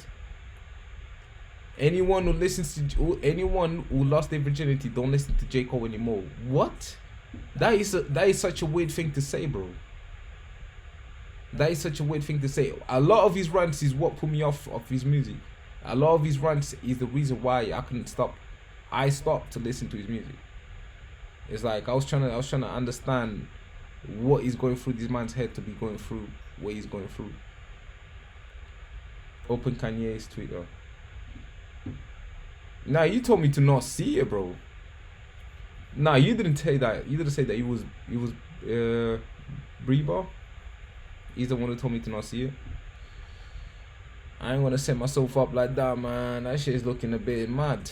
Anyone who listens to anyone who lost their virginity, don't listen to J. Cole anymore. What? That is such a weird thing to say, bro. That is such a weird thing to say. A lot of his rants is what put me off of his music. A lot of his rants is the reason why I couldn't stop. I stopped to listen to his music. It's like I was trying to understand what is going through this man's head to be going through what he's going through. Open Kanye's Twitter. Nah, you told me to not see it, bro. Nah, you didn't say that. You didn't say that he was Reba. He's the one who told me to not see it. I ain't gonna set myself up like that, man. That shit is looking a bit mad.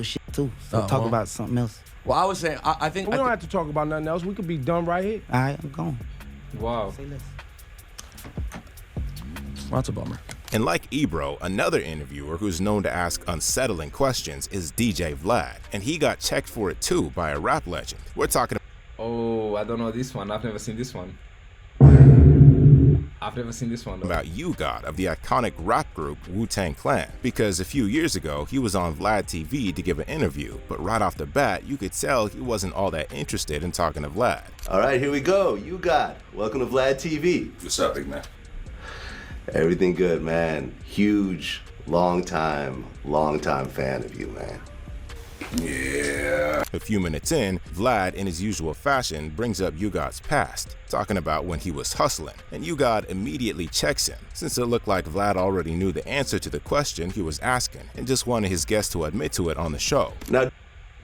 Shit too. So talk about something else. Well, I was saying, I think we don't have to talk about nothing else. We could be done right here. All right, I'm going. Wow. Say less. That's a bummer. And like Ebro, another interviewer who's known to ask unsettling questions is DJ Vlad, and he got checked for it too by a rap legend. We're talking about... Oh, I don't know this one. I've never seen this one. I've never seen this one though. About U-God of the iconic rap group Wu-Tang Clan, because a few years ago he was on Vlad TV to give an interview, but right off the bat you could tell he wasn't all that interested in talking to Vlad. All right, here we go. U-God, welcome to Vlad TV. What's up, big man? Everything good, man. Huge, long time fan of you, man. Yeah. A few minutes in, Vlad, in his usual fashion, brings up U-God's past, talking about when he was hustling, and U-God immediately checks him, since it looked like Vlad already knew the answer to the question he was asking, and just wanted his guest to admit to it on the show. Now,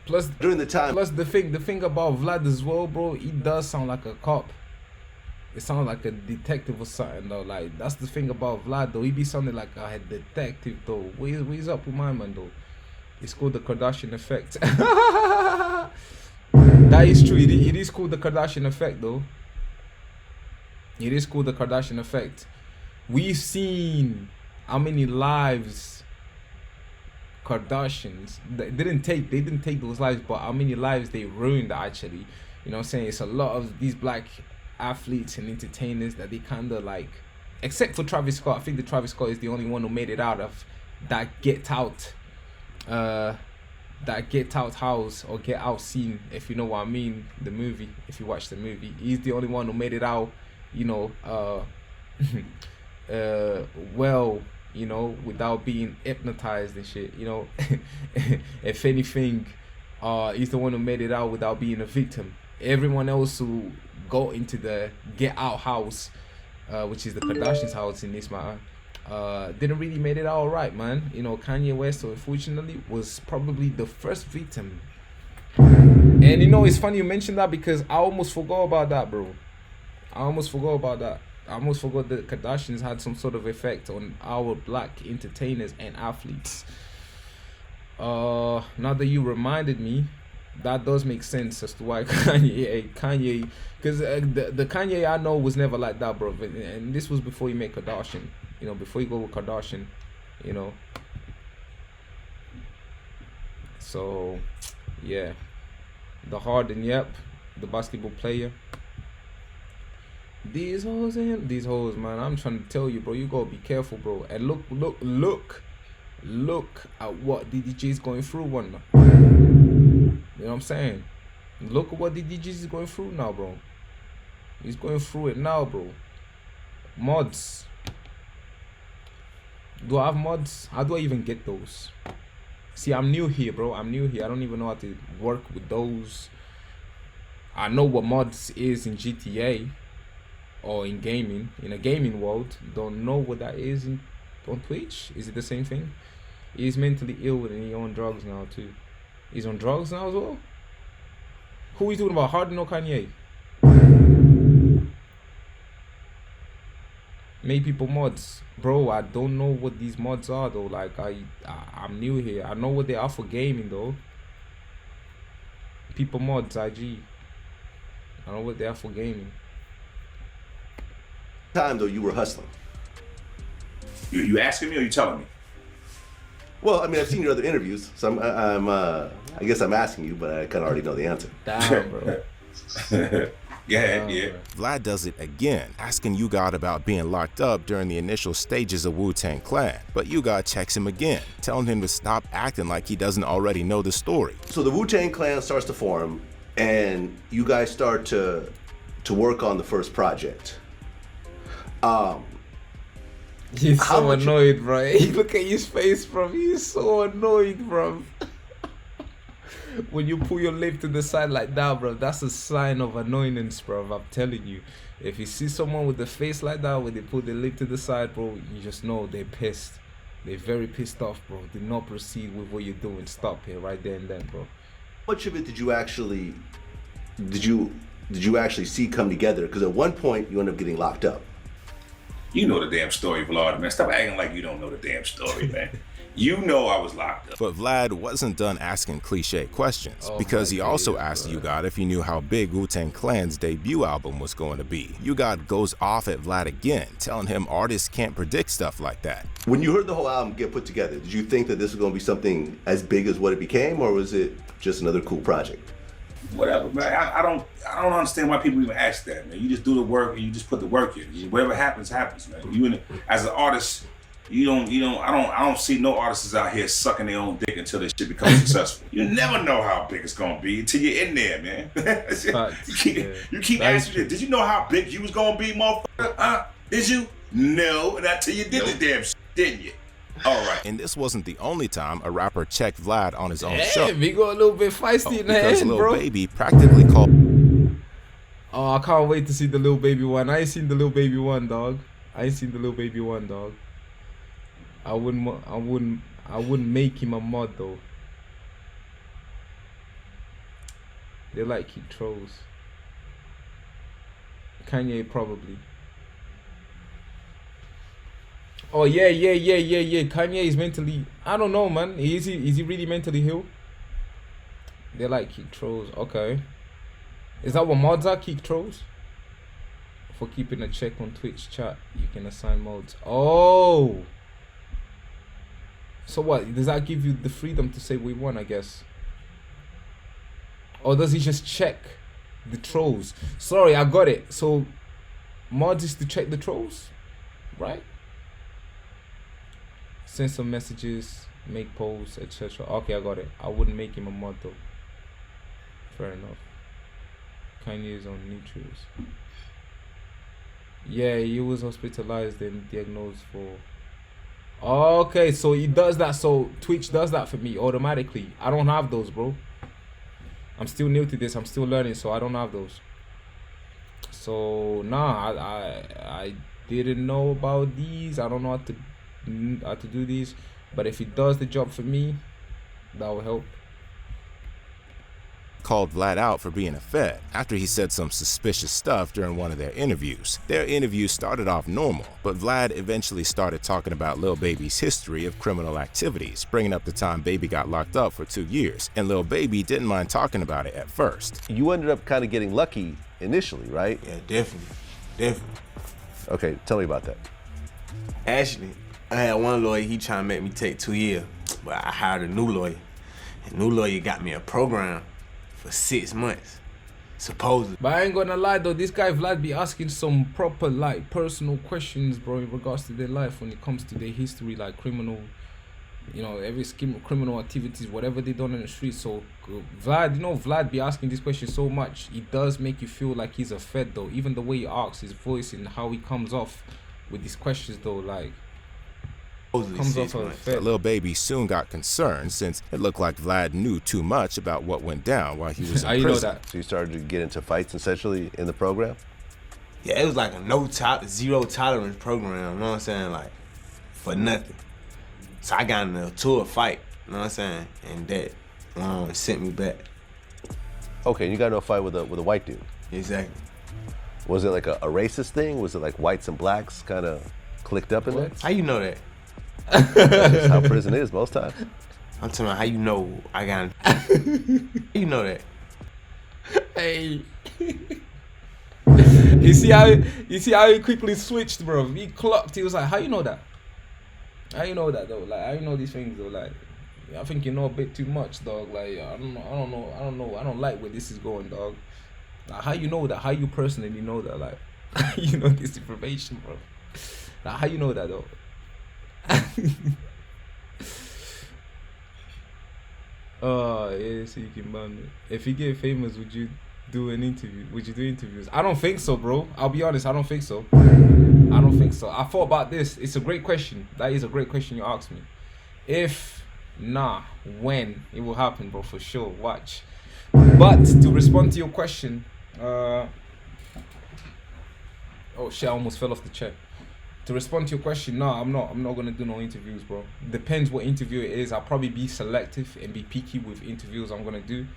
plus during the time, plus the thing about Vlad as well, bro, he does sound like a cop. It sounds like a detective or something though. Like that's the thing about Vlad though. He be sounding like a detective though. Where's up with my man though? It's called the Kardashian effect. That is true. It is called the Kardashian effect though. It is called the Kardashian effect. We've seen how many lives Kardashians they didn't take those lives, but how many lives they ruined actually. You know what I'm saying? It's a lot of these black athletes and entertainers that they kind of like, except for Travis Scott. I think that Travis Scott is the only one who made it out of that get out house or get out scene, if you know what I mean. The movie, if you watch the movie, he's the only one who made it out, you know, well, you know, without being hypnotized and shit, you know. If anything, he's the one who made it out without being a victim. Everyone else who go into the get out house, which is the Kardashians' house in this matter, didn't really made it all right, man. You know, Kanye West, unfortunately, was probably the first victim. And you know, it's funny you mentioned that because I almost forgot about that, bro. I almost forgot that Kardashians had some sort of effect on our black entertainers and athletes. Now that you reminded me, that does make sense as to why Kanye, because the Kanye I know was never like that, bro. And this was before he made Kardashian, you know, before he go with Kardashian, you know. So, yeah, the Harden, yep, the basketball player. These hoes, man. I'm trying to tell you, bro. You gotta be careful, bro. And look at what DDG is going through, one. You know what I'm saying? Look at what DDG is going through now, bro. He's going through it now, bro. Mods. Do I have mods? How do I even get those? See, I'm new here, bro. I'm new here. I don't even know how to work with those. I know what mods is in GTA or in gaming, in a gaming world. Don't know what that is on Twitch. Is it the same thing? He's mentally ill and he's on drugs now too. He's on drugs now as well? Who are you talking about, Harden or Kanye? Make people mods. Bro, I don't know what these mods are though. Like I'm new here. I know what they are for gaming though. People mods, IG. I know what they are for gaming. Time though you were hustling. You asking me or you telling me? Well, I mean, I've seen your other interviews, so I guess I'm asking you, but I kind of already know the answer. Damn, bro. Yeah. Vlad does it again, asking U-God about being locked up during the initial stages of Wu-Tang Clan. But U-God checks him again, telling him to stop acting like he doesn't already know the story. So the Wu-Tang Clan starts to form, and you guys start to work on the first project. He's so annoyed, bro. Look at his face, bro. He's so annoyed, bro. When you pull your lip to the side like that, bro, that's a sign of annoyance, bro. I'm telling you. If you see someone with a face like that, when they pull their lip to the side, bro, you just know they're pissed. They're very pissed off, bro. Do not proceed with what you're doing. Stop here, right there and then, bro. How much of it did you actually see come together? Because at one point you end up getting locked up. You know the damn story, Vlad, man. Stop acting like you don't know the damn story, man. You know I was locked up. But Vlad wasn't done asking cliche questions, because he also asked U-God if he knew how big Wu-Tang Clan's debut album was going to be. U-God goes off at Vlad again, telling him artists can't predict stuff like that. When you heard the whole album get put together, did you think that this was going to be something as big as what it became, or was it just another cool project? Whatever, man. I don't understand why people even ask that, man. You just do the work and you just put the work in. Whatever happens, happens, man. As an artist, I don't see no artists out here sucking their own dick until this shit becomes successful. You never know how big it's gonna be until you're in there, man. You keep asking me, did you know how big you was gonna be, motherfucker? Did you? No, not till you did the damn shit, didn't you? All right. And this wasn't the only time a rapper checked Vlad on his own show. He got a little bit feisty in the because end, Lil bro. Baby practically called. Oh, I can't wait to see the Lil Baby one. I ain't seen the Lil Baby one, dog. I wouldn't make him a mod though. They like he trolls. Kanye probably. Oh yeah. Kanye is mentally, I don't know, man. Is he really mentally ill? They like kick trolls. Okay. Is that what mods are? Kick trolls? For keeping a check on Twitch chat, you can assign mods. Oh. So what? Does that give you the freedom to say we won, I guess? Or does he just check the trolls? Sorry, I got it. So mods is to check the trolls, right? Send some messages, make posts, etc. Okay, I got it. I wouldn't make him a mod though. Fair enough. Kanye is on neutrals. Yeah, he was hospitalized and diagnosed for. Okay, so he does that. So Twitch does that for me automatically. I don't have those, bro. I'm still new to this. I'm still learning, so I don't have those. So nah, I didn't know about these. I don't know how to do these, but if it does the job for me, that will help. called Vlad out for being a Fed after he said some suspicious stuff during one of their interviews. Their interview started off normal, but Vlad eventually started talking about Lil Baby's history of criminal activities, bringing up the time Baby got locked up for 2 years, and Lil Baby didn't mind talking about it at first. You ended up kind of getting lucky initially, right? Yeah, definitely. Okay, tell me about that. Actually, I had one lawyer, he trying to make me take 2 years, but I hired a new lawyer. The new lawyer got me a program for 6 months, supposedly. But I ain't gonna lie though, this guy Vlad be asking some proper like personal questions, bro, in regards to their life when it comes to their history, like criminal, you know, every scheme, criminal activities, whatever they done in the street. So Vlad, you know, Vlad be asking these questions so much, it does make you feel like he's a Fed though. Even the way he asks, his voice and how he comes off with these questions though, like comes off of a Fed. Lil Baby soon got concerned since it looked like Vlad knew too much about what went down while he was in prison. Know that? So you started to get into fights essentially in the program? Yeah, it was like a zero tolerance program, you know what I'm saying? Like, for nothing. So I got into a fight, you know what I'm saying? And that sent me back. Okay, you got into a fight with a white dude? Exactly. Was it like a racist thing? Was it like whites and blacks kind of clicked up in there? How you know that? That's just how prison is most times. I'm telling you, how you know I got you know that? Hey. You see how he quickly switched, bro. He clocked. He was like, how you know that? How you know that though? Like, how you know these things though? Like, I think you know a bit too much, dog. Like, I don't know. I don't like where this is going, dog. Like, how you know that? How you personally know that? Like, you know this information, bro. Like, how you know that though? Oh yeah, so you can ban it. If you get famous, would you do an interview? Would you do interviews? I don't think so, bro. I'll be honest, I don't think so. I thought about this. It's a great question. That is a great question you asked me. If when it will happen, bro, for sure. Watch. But to respond to your question, oh shit, I almost fell off the chair. To respond to your question, I'm not gonna do no interviews, bro. Depends what interview it is. I'll probably be selective and be picky with interviews I'm gonna do.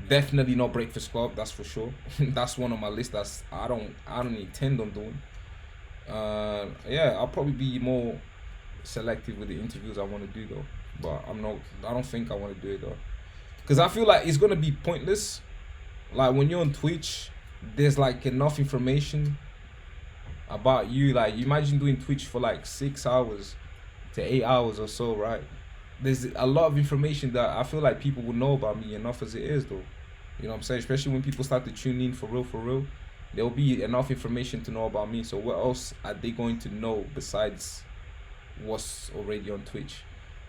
Definitely not Breakfast Club, that's for sure. That's one on my list. That's I don't intend on doing. Yeah, I'll probably be more selective with the interviews I want to do though. But I don't think I want to do it though, because I feel like it's gonna be pointless. Like when you're on Twitch, there's like enough information about you. Like, you imagine doing Twitch for like 6 hours to 8 hours or so, right? There's a lot of information that I feel like people will know about me enough as it is though. You know what I'm saying? Especially when people start to tune in for real. There'll be enough information to know about me. So what else are they going to know besides what's already on Twitch?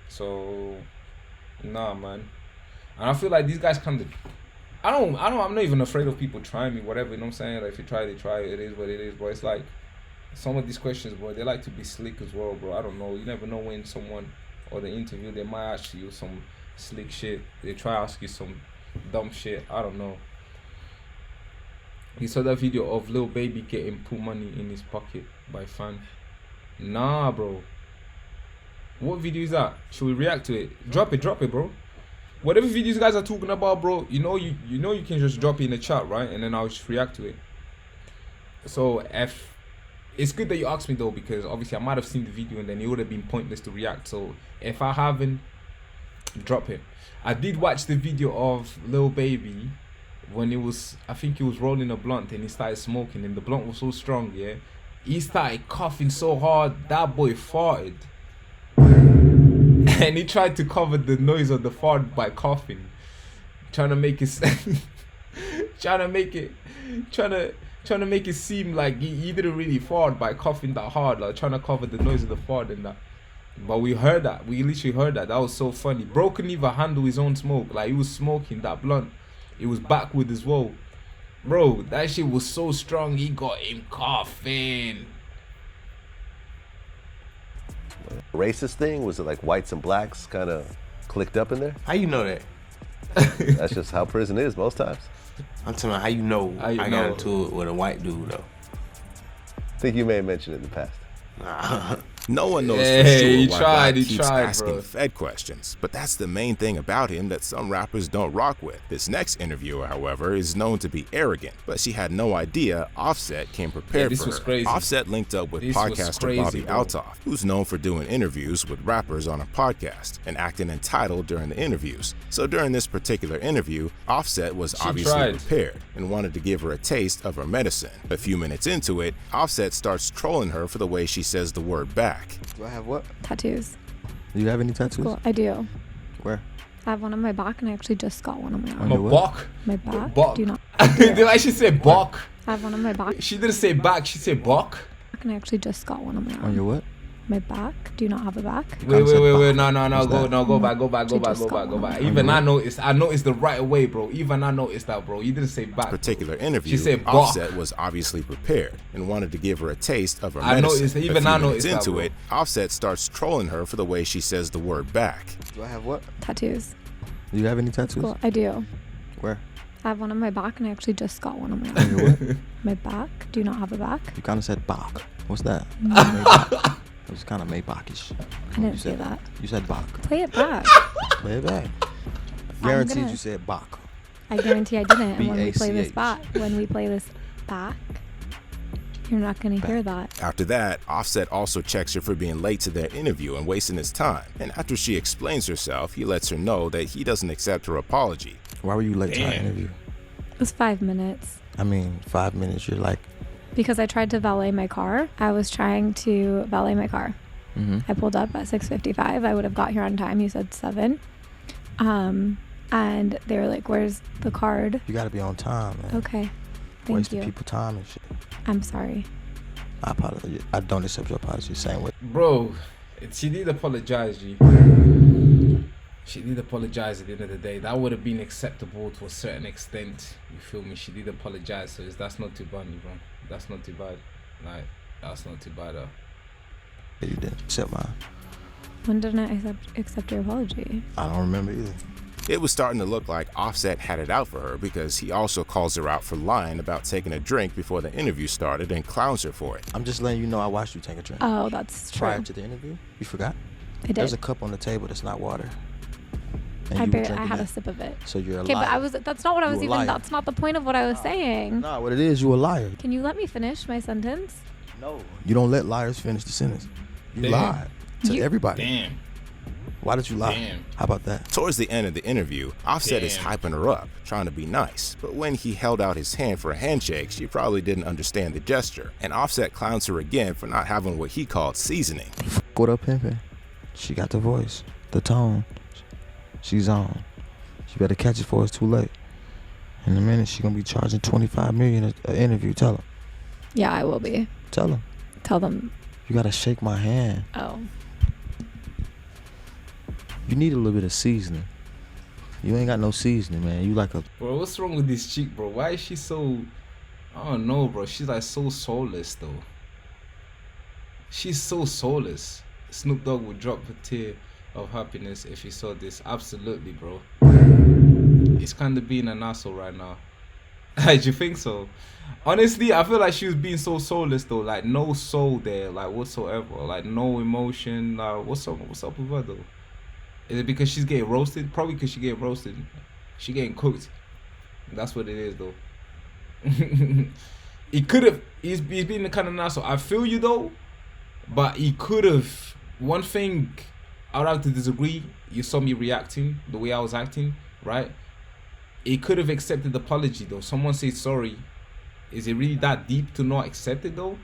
So nah, man. And I feel like these guys kind of I'm not even afraid of people trying me, whatever, you know what I'm saying? Like, if you try, they try, it is what it is, bro. It's like some of these questions, bro, they like to be slick as well, bro. I don't know. You never know when someone or the interview, they might ask you some slick shit. They try to ask you some dumb shit. I don't know. You saw that video of Lil Baby getting put money in his pocket by fan. Nah, bro. What video is that? Should we react to it? Drop it, bro. Whatever videos you guys are talking about, bro, you know you can just drop it in the chat, right? And then I'll just react to it. So if it's good that you asked me though, because obviously I might have seen the video and then it would have been pointless to react. So if I haven't, drop it. I did watch the video of Lil Baby when I think he was rolling a blunt and he started smoking and the blunt was so strong, yeah. He started coughing so hard, that boy farted. And he tried to cover the noise of the fart by coughing, trying to make it seem like he didn't really fart by coughing that hard, like trying to cover the noise of the fart and that. But we heard that. We literally heard that. That was so funny. Bro couldn't even handle his own smoke. Like, he was smoking that blunt. It was backward as well. Bro, that shit was so strong. He got him coughing. Racist thing? Was it like whites and blacks kind of clicked up in there? How you know that? That's just how prison is most times. I'm telling you, how you know I got into it with a white dude though? I think you may have mentioned it in the past. Nah. No one knows Hey, for sure he why tried, Black he keeps tried, asking bro. Fed questions, but that's the main thing about him that some rappers don't rock with. This next interviewer, however, is known to be arrogant, but she had no idea Offset came prepared this for was her. crazy. Offset linked up with This was podcaster crazy, Bobby bro. Altoff, who's known for doing interviews with rappers on a podcast and acting entitled during the interviews. So during this particular interview, Offset was She obviously tried. prepared and wanted to give her a taste of her medicine. A few minutes into it, Offset starts trolling her for the way she says the word back. Do I have what? Tattoos. Do you have any tattoos? Cool. I do. Where? I have one on my back, and I actually just got one on my arm. On your what? My back. Bok. Do not. Did I actually say bok? I have one on my back. She didn't say back, she said bok. And I actually just got one on my arm. On your what? My back. Do you not have a back? Wait, no, go back. Even I noticed the right way, bro. Even I noticed that, bro. You didn't say back. Particular interview, She said bok. Offset was obviously prepared and wanted to give her a taste of her I medicine. noticed- even a few I minutes noticed that, into bro. it, Offset starts trolling her for the way she says the word back. Do I have what? Tattoos. Do you have any tattoos? Cool. I do. Where? I have one on my back, and I actually just got one on my On arm. your what? My back. Do you not have a back? You kind of said Bach. What's that? It was kind of Maybach-ish. I didn't say that. You said Bach. Play it back. Play it back. Guaranteed gonna- you said Bach. I guarantee I didn't. And when we play this B-A-C-H. back, you're not gonna hear that. After that, Offset also checks her for being late to their interview and wasting his time. And after she explains herself, he lets her know that he doesn't accept her apology. Why were you late to our interview? It was 5 minutes. I mean, 5 minutes. You're like, Because I tried to valet my car. I was trying to valet my car. Mhm. I pulled up at 6:55. I would have got here on time. You said 7. And they were like, "Where's the card?" you gotta be on time, man. Okay. Thank Wasting you. people time and shit. I'm sorry. I apologize. I don't accept your apology. Same way. Bro, she did apologize, G. She did apologize at the end of the day. That would have been acceptable to a certain extent. You feel me? She did apologize, so that's not too bad, bro. That's not too bad. Like, that's not too bad. You didn't accept mine. When did I accept your apology? I don't remember either. It was starting to look like Offset had it out for her because he also calls her out for lying about taking a drink before the interview started and clowns her for it. I'm just letting you know I watched you take a drink. Oh, that's true. Prior to the interview? You forgot? I did. There's a cup on the table that's not water. And I you were had drinking a that. sip of it. So you're a Okay, liar. but that's not what I You was a even. liar. That's not the point of what I was saying. Nah, what it is, you a liar. Can you let me finish my sentence? No. You don't let liars finish the sentence. You Damn. lied to everybody. Damn. Why did you lie? Damn. How about that? Towards the end of the interview, Offset is Damn. hyping her up, trying to be nice. But when he held out his hand for a handshake, she probably didn't understand the gesture. And Offset clowns her again for not having what he called seasoning. What up, pimpin'? She got the voice, the tone. She's on. She better catch it before it's too late. In a minute, she gonna be charging $25 million an interview. Tell her. Yeah, I will be. Tell her. Tell them. You gotta shake my hand. Oh. You need a little bit of seasoning. You ain't got no seasoning, man. You like a. Bro, what's wrong with this chick, bro? Why is she so... I don't know, bro. She's like so soulless, though. She's so soulless. Snoop Dogg would drop a tear of happiness if he saw this. Absolutely, bro. He's kind of being an asshole right now. Do you think so? Honestly, I feel like she was being so soulless, though. Like, no soul there, like, whatsoever. Like, no emotion. Like, what's up with her, though? Is it because she's getting roasted? Probably because she getting roasted. She getting cooked. That's what it is, though. He could have. He's being the kind of asshole. I feel you, though. But he could have. One thing I would have to disagree. You saw me reacting the way I was acting, right? He could have accepted the apology, though. Someone said sorry. Is it really that deep to not accept it, though?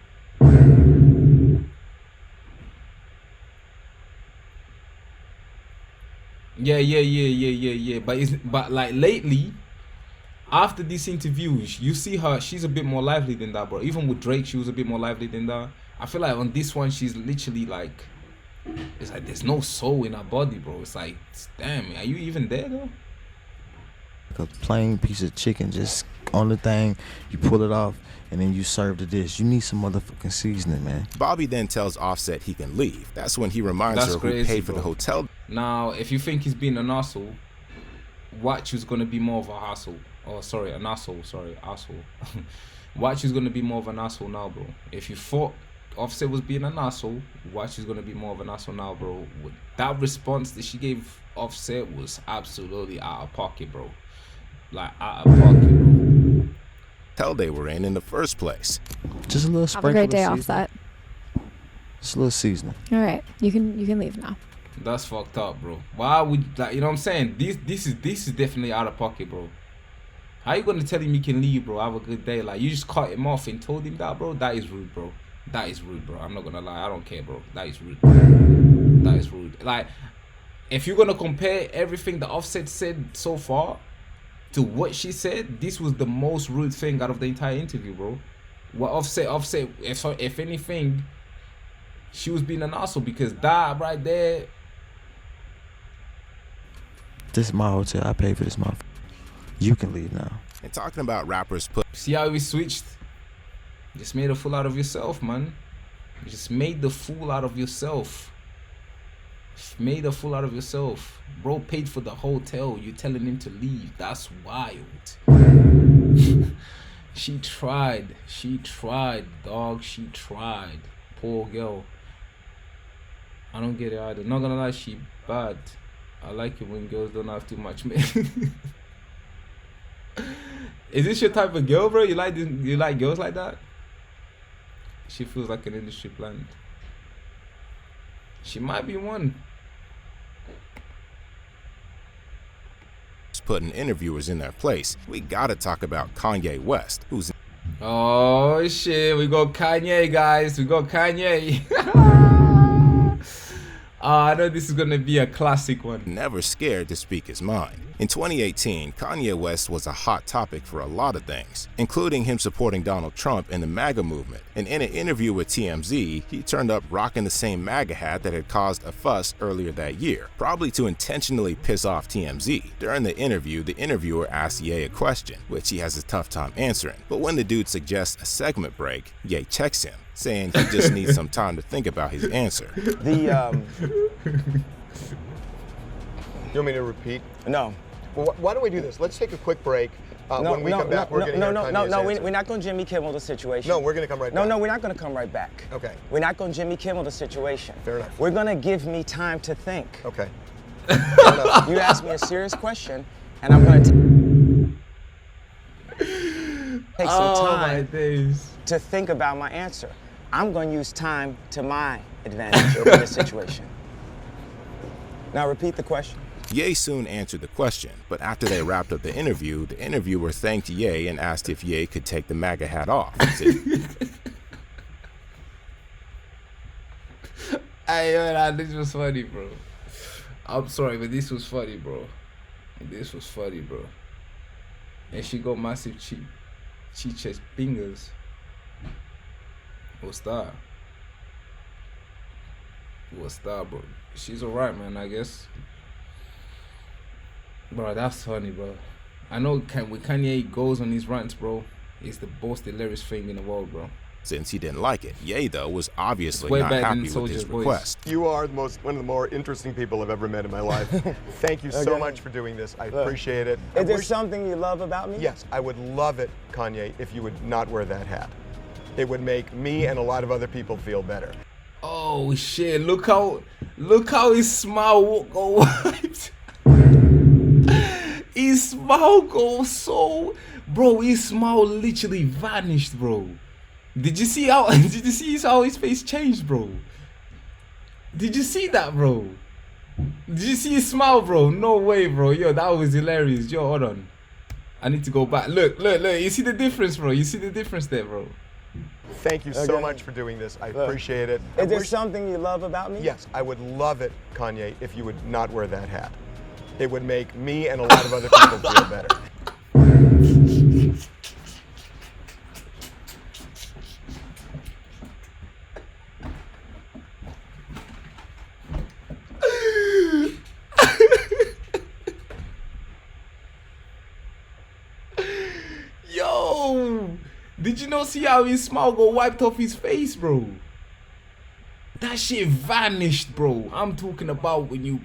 Yeah. But like lately, after these interviews, you see her. She's a bit more lively than that, bro. Even with Drake, she was a bit more lively than that. I feel like on this one, she's literally like, it's like there's no soul in her body, bro. It's like, damn, are you even there though? A plain piece of chicken, just on the thing, you pull it off, and then you serve the dish. You need some motherfucking seasoning, man. Bobby then tells Offset he can leave. That's when he reminds That's her crazy, who paid for bro. the hotel. Now, if you think he's being an asshole, Watch who's gonna be more of a hassle. Oh, sorry, an asshole. Sorry, asshole. Watch who's gonna be more of an asshole now, bro. If you thought Offset was being an asshole. Why she's gonna be more of an asshole now, bro? That response that she gave Offset was absolutely out of pocket, bro. Like out of pocket, bro. Hell they were in the first place. Just a little Have a sprinkle great of day, seasoning. Offset. Just a little seasoning. All right, you can leave now. That's fucked up, bro. Why would, like, you know what I'm saying? This is definitely out of pocket, bro. How you gonna tell him he can leave, bro? Have a good day. Like, you just cut him off and told him that, bro? That is rude, bro. That is rude, bro. I'm not gonna lie. I don't care, bro. That is rude. That is rude. Like, if you're gonna compare everything that Offset said so far to what she said, this was the most rude thing out of the entire interview, bro. What Offset, if anything, she was being an asshole, because that right there. This is my hotel. I paid for this month. You can leave now. And talking about rappers put. See how we switched? Just made a fool out of yourself, man. You just made the fool out of yourself. Just made a fool out of yourself. Bro paid for the hotel. You telling him to leave. That's wild. She tried. She tried, dog. She tried. Poor girl. I don't get it either. Not gonna lie, she bad. I like it when girls don't have too much, man. Is this your type of girl, bro? You like girls like that? She feels like an industry plant. She might be one. Putting interviewers in their place. We gotta talk about Kanye West, who's. Oh shit, we got Kanye, guys. We got Kanye. I know this is gonna be a classic one. Never scared to speak his mind. In 2018, Kanye West was a hot topic for a lot of things, including him supporting Donald Trump and the MAGA movement. And in an interview with TMZ, he turned up rocking the same MAGA hat that had caused a fuss earlier that year, probably to intentionally piss off TMZ. During the interview, the interviewer asked Ye a question, which he has a tough time answering. But when the dude suggests a segment break, Ye checks him, saying he just needs some time to think about his answer. You want me to repeat? No. Well, why don't we do this? Let's take a quick break. When we come back, we're going to hear Kanye's answer. We're not going to Jimmy Kimmel the situation. No, we're going to come right back. No, we're not going to come right back. Okay. We're not going to Jimmy Kimmel the situation. Fair enough. We're going to give me time to think. Okay. You asked me a serious question, and I'm going to take some time to think about my answer. I'm going to use time to my advantage over this situation. Now repeat the question. Ye soon answered the question, but after they wrapped up the interviewer thanked Ye and asked if Ye could take the MAGA hat off. Hey, this was funny, bro. I'm sorry, but this was funny, bro. This was funny, bro. And she got massive chest fingers. What's that? What's that, bro? She's alright, man, I guess. Bro, that's funny, bro. I know when Kanye goes on his rants, bro, it's the most hilarious thing in the world, bro. Since he didn't like it, Ye, though, was obviously way not better happy than with his Soulja request. You are one of the more interesting people I've ever met in my life. Thank you so much for doing this. I appreciate it. Is there something you love about me? Yes, I would love it, Kanye, if you would not wear that hat. It would make me and a lot of other people feel better. Oh shit! Look how his smile go wiped. His smile goes so, bro. His smile literally vanished, bro. Did you see how his face changed, bro? Did you see that, bro? Did you see his smile, bro? No way, bro. Yo, that was hilarious. Yo, hold on. I need to go back. Look. You see the difference, bro? You see the difference there, bro? Thank you so much for doing this. I appreciate it. Is there something you love about me? Yes, I would love it, Kanye, if you would not wear that hat. It would make me and a lot of other people feel better. Yo! Did you not see how his smile got wiped off his face, bro? That shit vanished, bro. I'm talking about when you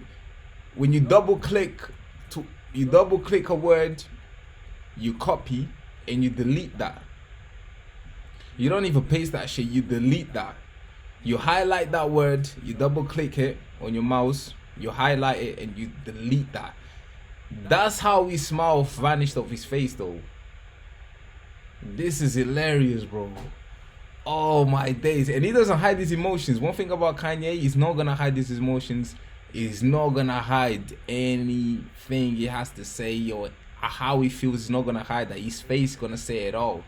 double click a word, you copy and you delete that. You don't even paste that shit, you delete that. You highlight that word, you double click it on your mouse, you highlight it and you delete that. That's how his smile vanished off his face though. This is hilarious, bro. Oh my days. And he doesn't hide his emotions. One thing about Kanye, he's not gonna hide his emotions. He's not gonna hide anything he has to say or how he feels. He's not gonna hide that. His face gonna say it all.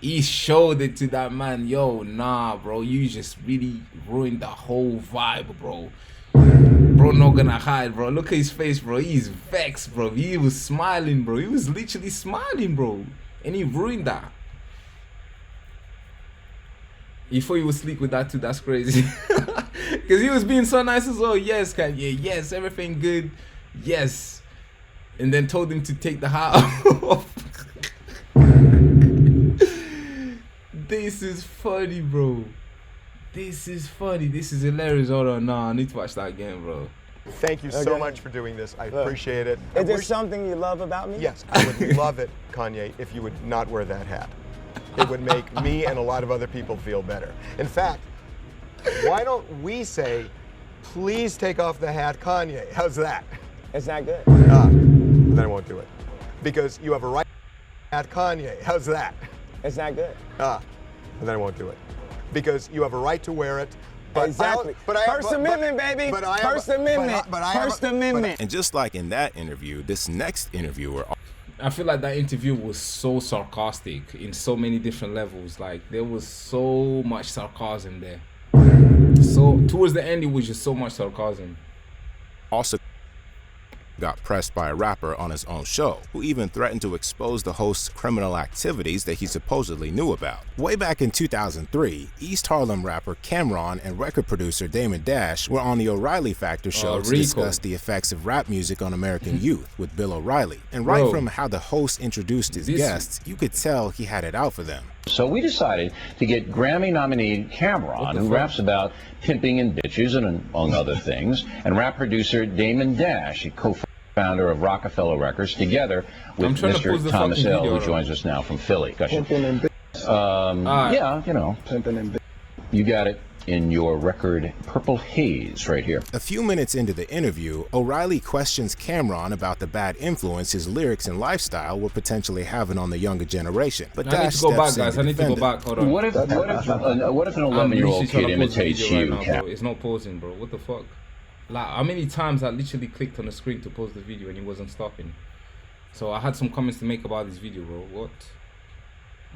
He showed it to that man. Yo, nah, bro, you just really ruined the whole vibe, bro. Bro, not gonna hide, bro. Look at his face, bro. He's vexed, bro. He was smiling, bro. He was literally smiling, bro. And he ruined that. He thought he would sleep with that too. That's crazy. Because he was being so nice as well. Yes, Kanye. Yes, everything good. Yes. And then told him to take the hat off. This is funny, bro. This is funny. This is hilarious. Hold on. Nah, I need to watch that again, bro. Thank you so much for doing this. I appreciate it. Is there something you love about me? Yes, I would love it, Kanye, if you would not wear that hat. It would make me and a lot of other people feel better. In fact, why don't we say, please take off the hat, Kanye? How's that? It's not good. Then I won't do it. Because you have a right at Kanye. How's that? It's not good. Then I won't do it. Because you have a right to wear it. But Exactly. First Amendment, baby. First Amendment. First Amendment. And just like in that interview, this next interviewer, I feel like that interview was so sarcastic in so many different levels. Like there was so much sarcasm there. So towards the end, it was just so much sarcasm. also got pressed by a rapper on his own show, who even threatened to expose the host's criminal activities that he supposedly knew about. Way back in 2003, East Harlem rapper Cam'ron and record producer Damon Dash were on the O'Reilly Factor show to discuss the effects of rap music on American youth with Bill O'Reilly. And right from how the host introduced his guests, you could tell he had it out for them. So we decided to get Grammy-nominated Cam'ron, who raps about pimping and bitches and among other things, and rap producer Damon Dash, a co-founder of Rockefeller Records, together with Mr. Thomas L., who joins us now from Philly. Yeah, you know, you got it in your record Purple Haze right here. A few minutes into the interview, O'Reilly questions Cam'ron about the bad influence his lyrics and lifestyle were potentially having on the younger generation. But I need to go back, guys. I need to go back. Hold on. What if an 11-year-old kid imitates you, Cam? It's not pausing, bro. What the fuck? Like, how many times I literally clicked on the screen to pause the video and it wasn't stopping? So I had some comments to make about this video, bro. What?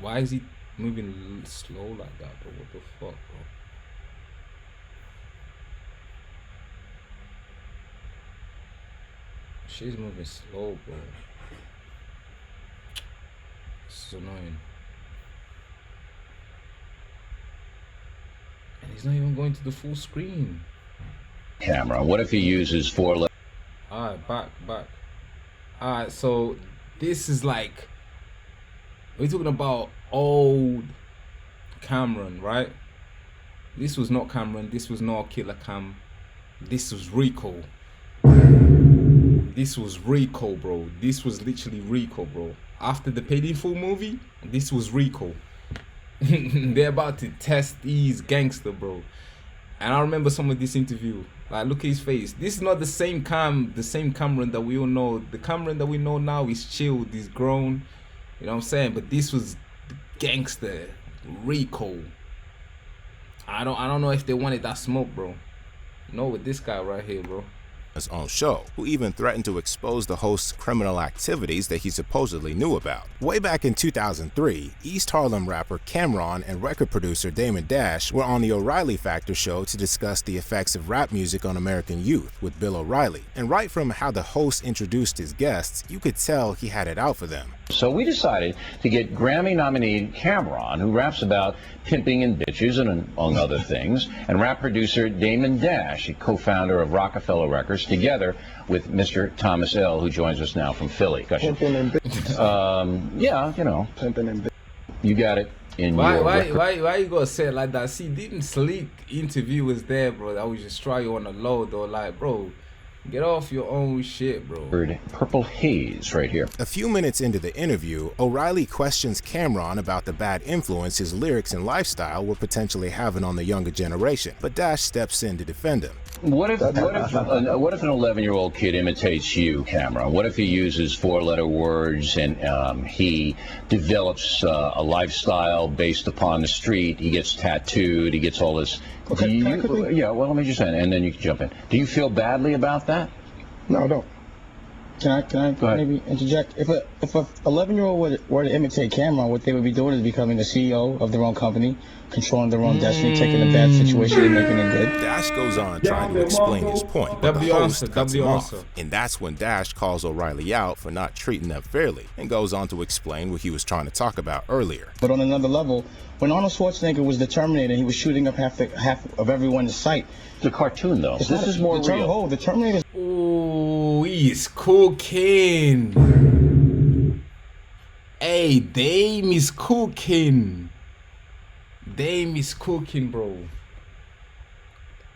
Why is he moving slow like that, bro? What the fuck, bro? She's moving slow, bro. This is annoying. And he's not even going to the full screen. Camera. What if he uses 4 letters? Alright, back. Alright, so this is like, we're talking about old Cameron, right? This was not Cameron. This was not Killer Cam. This was Rico. This was Rico, bro. This was literally Rico, bro. After the Paid in Full movie, this was Rico. They're about to test these gangster, bro. And I remember some of this interview. Like, look at his face. This is not the same Cameron that we all know. The Cameron that we know now is chilled, he's grown. You know what I'm saying? But this was the gangster, Rico. I don't know if they wanted that smoke, bro. No, with this guy right here, bro. His own show, who even threatened to expose the host's criminal activities that he supposedly knew about. Way back in 2003, East Harlem rapper Cam'ron and record producer Damon Dash were on the O'Reilly Factor show to discuss the effects of rap music on American youth with Bill O'Reilly. And right from how the host introduced his guests, you could tell he had it out for them. So we decided to get Grammy-nominated Cam'ron, who raps about pimping and bitches and among other things, and rap producer Damon Dash, a co-founder of Rockefeller Records, together with Mr. Thomas L., who joins us now from Philly. Yeah, you know, you got it in your record. Why you gonna say it like that? See, didn't sleek interviewers there, bro, that would just try you on the load, or like, bro, Get off your own shit, bro. Purple Haze right here. A few minutes into the interview, O'Reilly questions Cameron about the bad influence his lyrics and lifestyle were potentially having on the younger generation, but Dash steps in to defend him. What if an 11-year-old kid imitates you, Cameron? What if he uses four-letter words and he develops a lifestyle based upon the street? He gets tattooed. He gets all this. Okay, Yeah. Well, let me just say, and then you can jump in. Do you feel badly about that? No, I don't. Can I maybe interject? If a 11-year-old were to imitate Cameron, what they would be doing is becoming the CEO of their own company, controlling their own destiny, taking a bad situation and making it good. Dash goes on trying to explain his point, but the host cuts him off. And that's when Dash calls O'Reilly out for not treating them fairly and goes on to explain what he was trying to talk about earlier. But on another level, when Arnold Schwarzenegger was the Terminator, he was shooting up half of everyone in sight. It's a cartoon, though. This is more real. The Terminator. Oh, he's cooking. Hey, Dame is cooking. Dame is cooking, bro.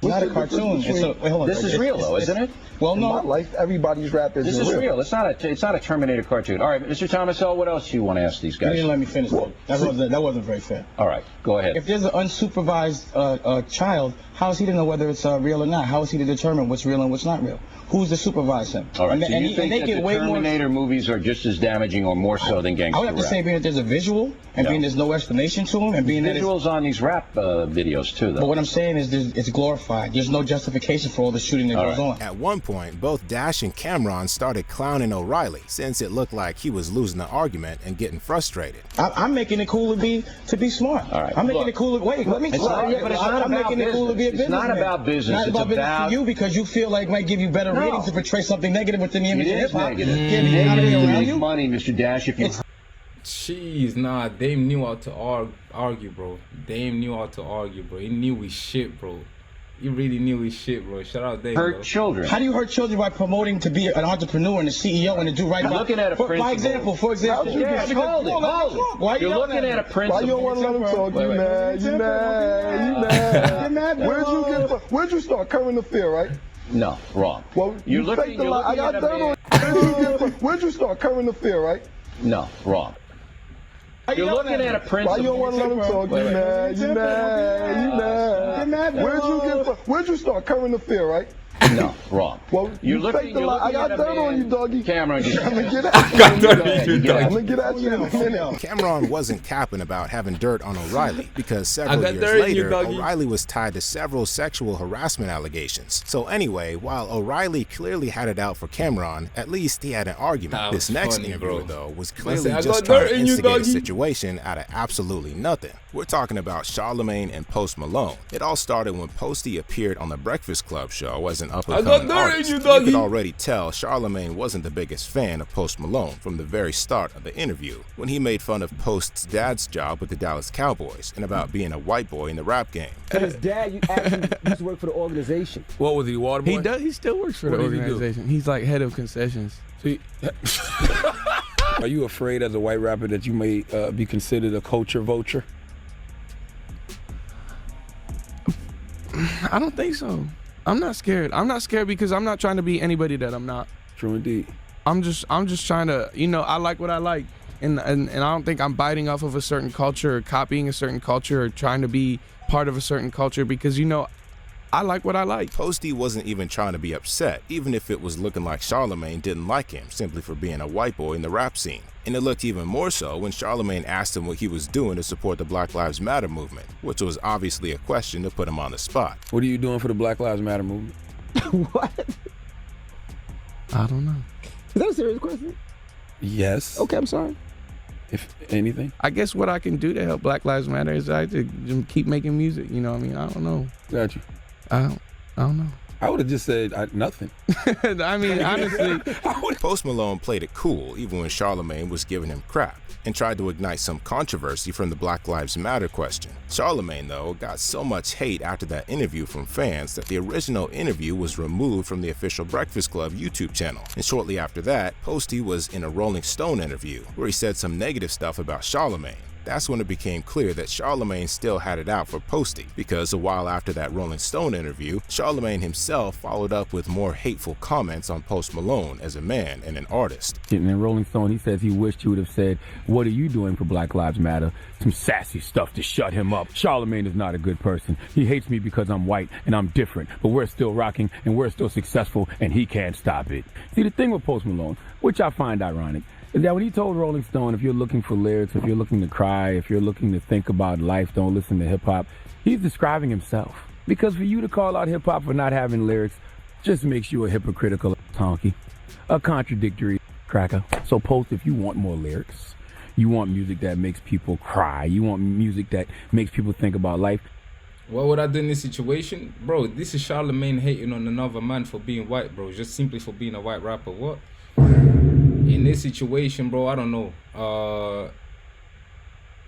It's not a cartoon. Wait, hold on. This is real, though, isn't it? Well, no. In my life, everybody's rap is This is real. It's not a Terminator cartoon. All right, Mr. Thomas L., what else do you want to ask these guys? You didn't let me finish. That wasn't very fair. All right, go ahead. If there's an unsupervised child, how is he to know whether it's real or not? How is he to determine what's real and what's not real? Who's to supervise him? All right, so you think that the Terminator movies are just as damaging or more so than gangster I would have to rap? say being that there's a visual and being there's no explanation to him and being that visuals on these rap videos too, though. But what I'm saying is it's glorified. There's no justification for all the shooting that goes on. At one point, both Dash and Cameron started clowning O'Reilly since it looked like he was losing the argument and getting frustrated. I'm making it cool to be smart. All right. I'm making it cool. Wait, let me. It's not making it cool to be a businessman. It's not about business. Not about business for you because you feel like it might give you better ratings to portray something negative within the image of hip hop. Negative. Negative to make money, Mr. Dash. If you. Jeez, nah, Dame knew how to argue, bro. Dame knew how to argue, bro. He knew his shit, bro. He really knew his shit, bro. Shout out Dame. Hurt children. How do you hurt children by promoting to be an entrepreneur and a CEO and to do right by? Looking at a principle. For example. Hold it. You're looking at a principle. Why you don't want to let him talk? You mad? Where'd you start? Current affair, right? No, wrong. Well, you're looking at a man. Where'd you start? Current affair, right? No, wrong. You're looking at a principle. Why you don't want to let him talk? You mad? Where'd you start? Current affair, right? No, wrong. Well, you're looking I got dirt on you, doggy. Cameron, I'm gonna get at you. I'm gonna get at you in a minute. Cameron wasn't capping about having dirt on O'Reilly because several years later, O'Reilly was tied to several sexual harassment allegations. So anyway, while O'Reilly clearly had it out for Cameron, at least he had an argument. This next interview, though, was clearly just trying to instigate a situation out of absolutely nothing. We're talking about Charlamagne and Post Malone. It all started when Posty appeared on the Breakfast Club show as an up-and-coming artist. You could already tell Charlamagne wasn't the biggest fan of Post Malone from the very start of the interview, when he made fun of Post's dad's job with the Dallas Cowboys and about being a white boy in the rap game. But his dad actually used to work for the organization. What was he, water boy? He does. He still works for the organization. He's like head of concessions. See, are you afraid as a white rapper that you may be considered a culture vulture? I don't think so. I'm not scared. I'm not scared because I'm not trying to be anybody that I'm not. True indeed. I'm just trying to, I like what I like. And I don't think I'm biting off of a certain culture or copying a certain culture or trying to be part of a certain culture because, I like what I like. Posty wasn't even trying to be upset, even if it was looking like Charlamagne didn't like him simply for being a white boy in the rap scene. And it looked even more so when Charlamagne asked him what he was doing to support the Black Lives Matter movement, which was obviously a question to put him on the spot. What are you doing for the Black Lives Matter movement? What? I don't know. Is that a serious question? Yes. Okay, I'm sorry. If anything? I guess what I can do to help Black Lives Matter is I to keep making music, I don't know. Got you. I don't know. I would have just said nothing. I mean, honestly. Post Malone played it cool even when Charlamagne was giving him crap and tried to ignite some controversy from the Black Lives Matter question. Charlamagne, though, got so much hate after that interview from fans that the original interview was removed from the official Breakfast Club YouTube channel. And shortly after that, Posty was in a Rolling Stone interview where he said some negative stuff about Charlamagne. That's when it became clear that Charlemagne still had it out for Posty, because a while after that Rolling Stone interview, Charlemagne himself followed up with more hateful comments on Post Malone as a man and an artist. And in Rolling Stone, he says he wished he would have said, "What are you doing for Black Lives Matter?" Some sassy stuff to shut him up. Charlemagne is not a good person. He hates me because I'm white and I'm different, but we're still rocking and we're still successful and he can't stop it. See, the thing with Post Malone, which I find ironic, is that when he told Rolling Stone, if you're looking for lyrics, if you're looking to cry, if you're looking to think about life, don't listen to hip hop, he's describing himself. Because for you to call out hip hop for not having lyrics just makes you a hypocritical honky, a contradictory cracker. So Post, if you want more lyrics, you want music that makes people cry, you want music that makes people think about life. What would I do in this situation? Bro, this is Charlemagne hating on another man for being white, bro. Just simply for being a white rapper. What? In this situation, bro, I don't know.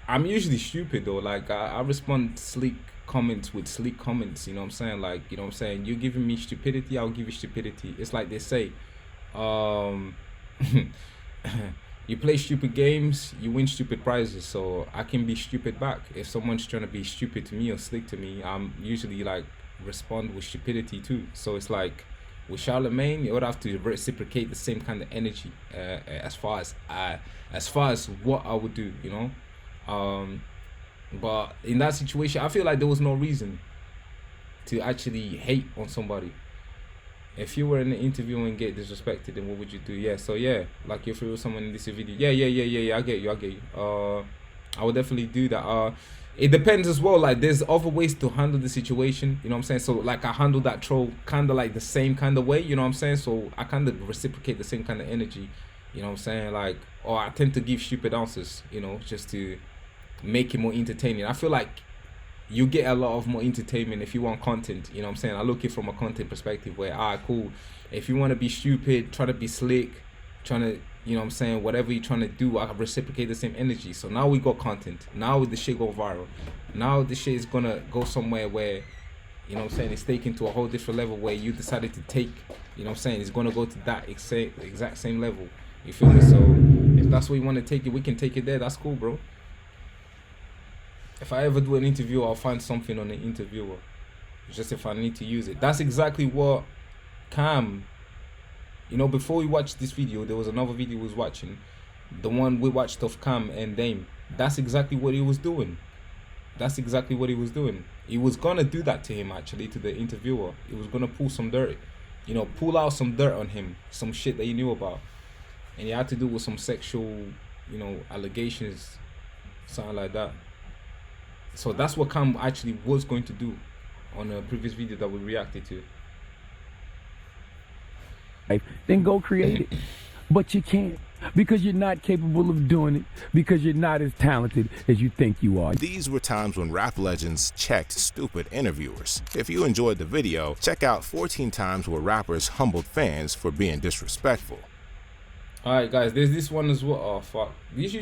I'm usually stupid, though. Like, I respond sleek comments with sleek comments, you know what I'm saying? Like, you know what I'm saying? You're giving me stupidity, I'll give you stupidity. It's like they say, you play stupid games, you win stupid prizes. So I can be stupid back. If someone's trying to be stupid to me or slick to me, I'm usually like respond with stupidity too. So it's like with Charlemagne, you would have to reciprocate the same kind of energy as far as what I would do, you know. But in that situation, I feel like there was no reason to actually hate on somebody. If you were in an interview and get disrespected, then what would you do? Yeah, so yeah, like if it was someone in this video, yeah, I get you. I would definitely do that. It depends as well. Like there's other ways to handle the situation, you know what I'm saying? So like I handle that troll kind of like the same kind of way, you know what I'm saying? So I kind of reciprocate the same kind of energy, you know what I'm saying? Like, or I tend to give stupid answers, you know, just to make it more entertaining. I feel like you get a lot of more entertainment if you want content, you know what I'm saying? I look at it from a content perspective where, cool, if you want to be stupid, try to be slick, trying to, you know what I'm saying, whatever you're trying to do, I reciprocate the same energy. So now we got content. Now the shit go viral. Now the shit is gonna go somewhere where, you know what I'm saying, it's taken to a whole different level where you decided to take, you know what I'm saying, it's gonna go to that exact same level. You feel me? So if that's where you want to take it, we can take it there. That's cool, bro. If I ever do an interview, I'll find something on the interviewer, just if I need to use it. That's exactly what Cam, you know, before we watched this video, there was another video we was watching, the one we watched of Cam and Dame. That's exactly what he was doing. That's exactly what he was doing. He was gonna do that to him, actually, to the interviewer. He was gonna pull some dirt, you know, pull out some dirt on him, some shit that he knew about. And he had to do with some sexual, you know, allegations, something like that. So that's what Cam actually was going to do on a previous video that we reacted to. Then go create it. But you can't, because you're not capable of doing it, because you're not as talented as you think you are. These were times when rap legends checked stupid interviewers. If you enjoyed the video, check out 14 times where rappers humbled fans for being disrespectful. Alright guys, there's this one as well. Oh fuck. These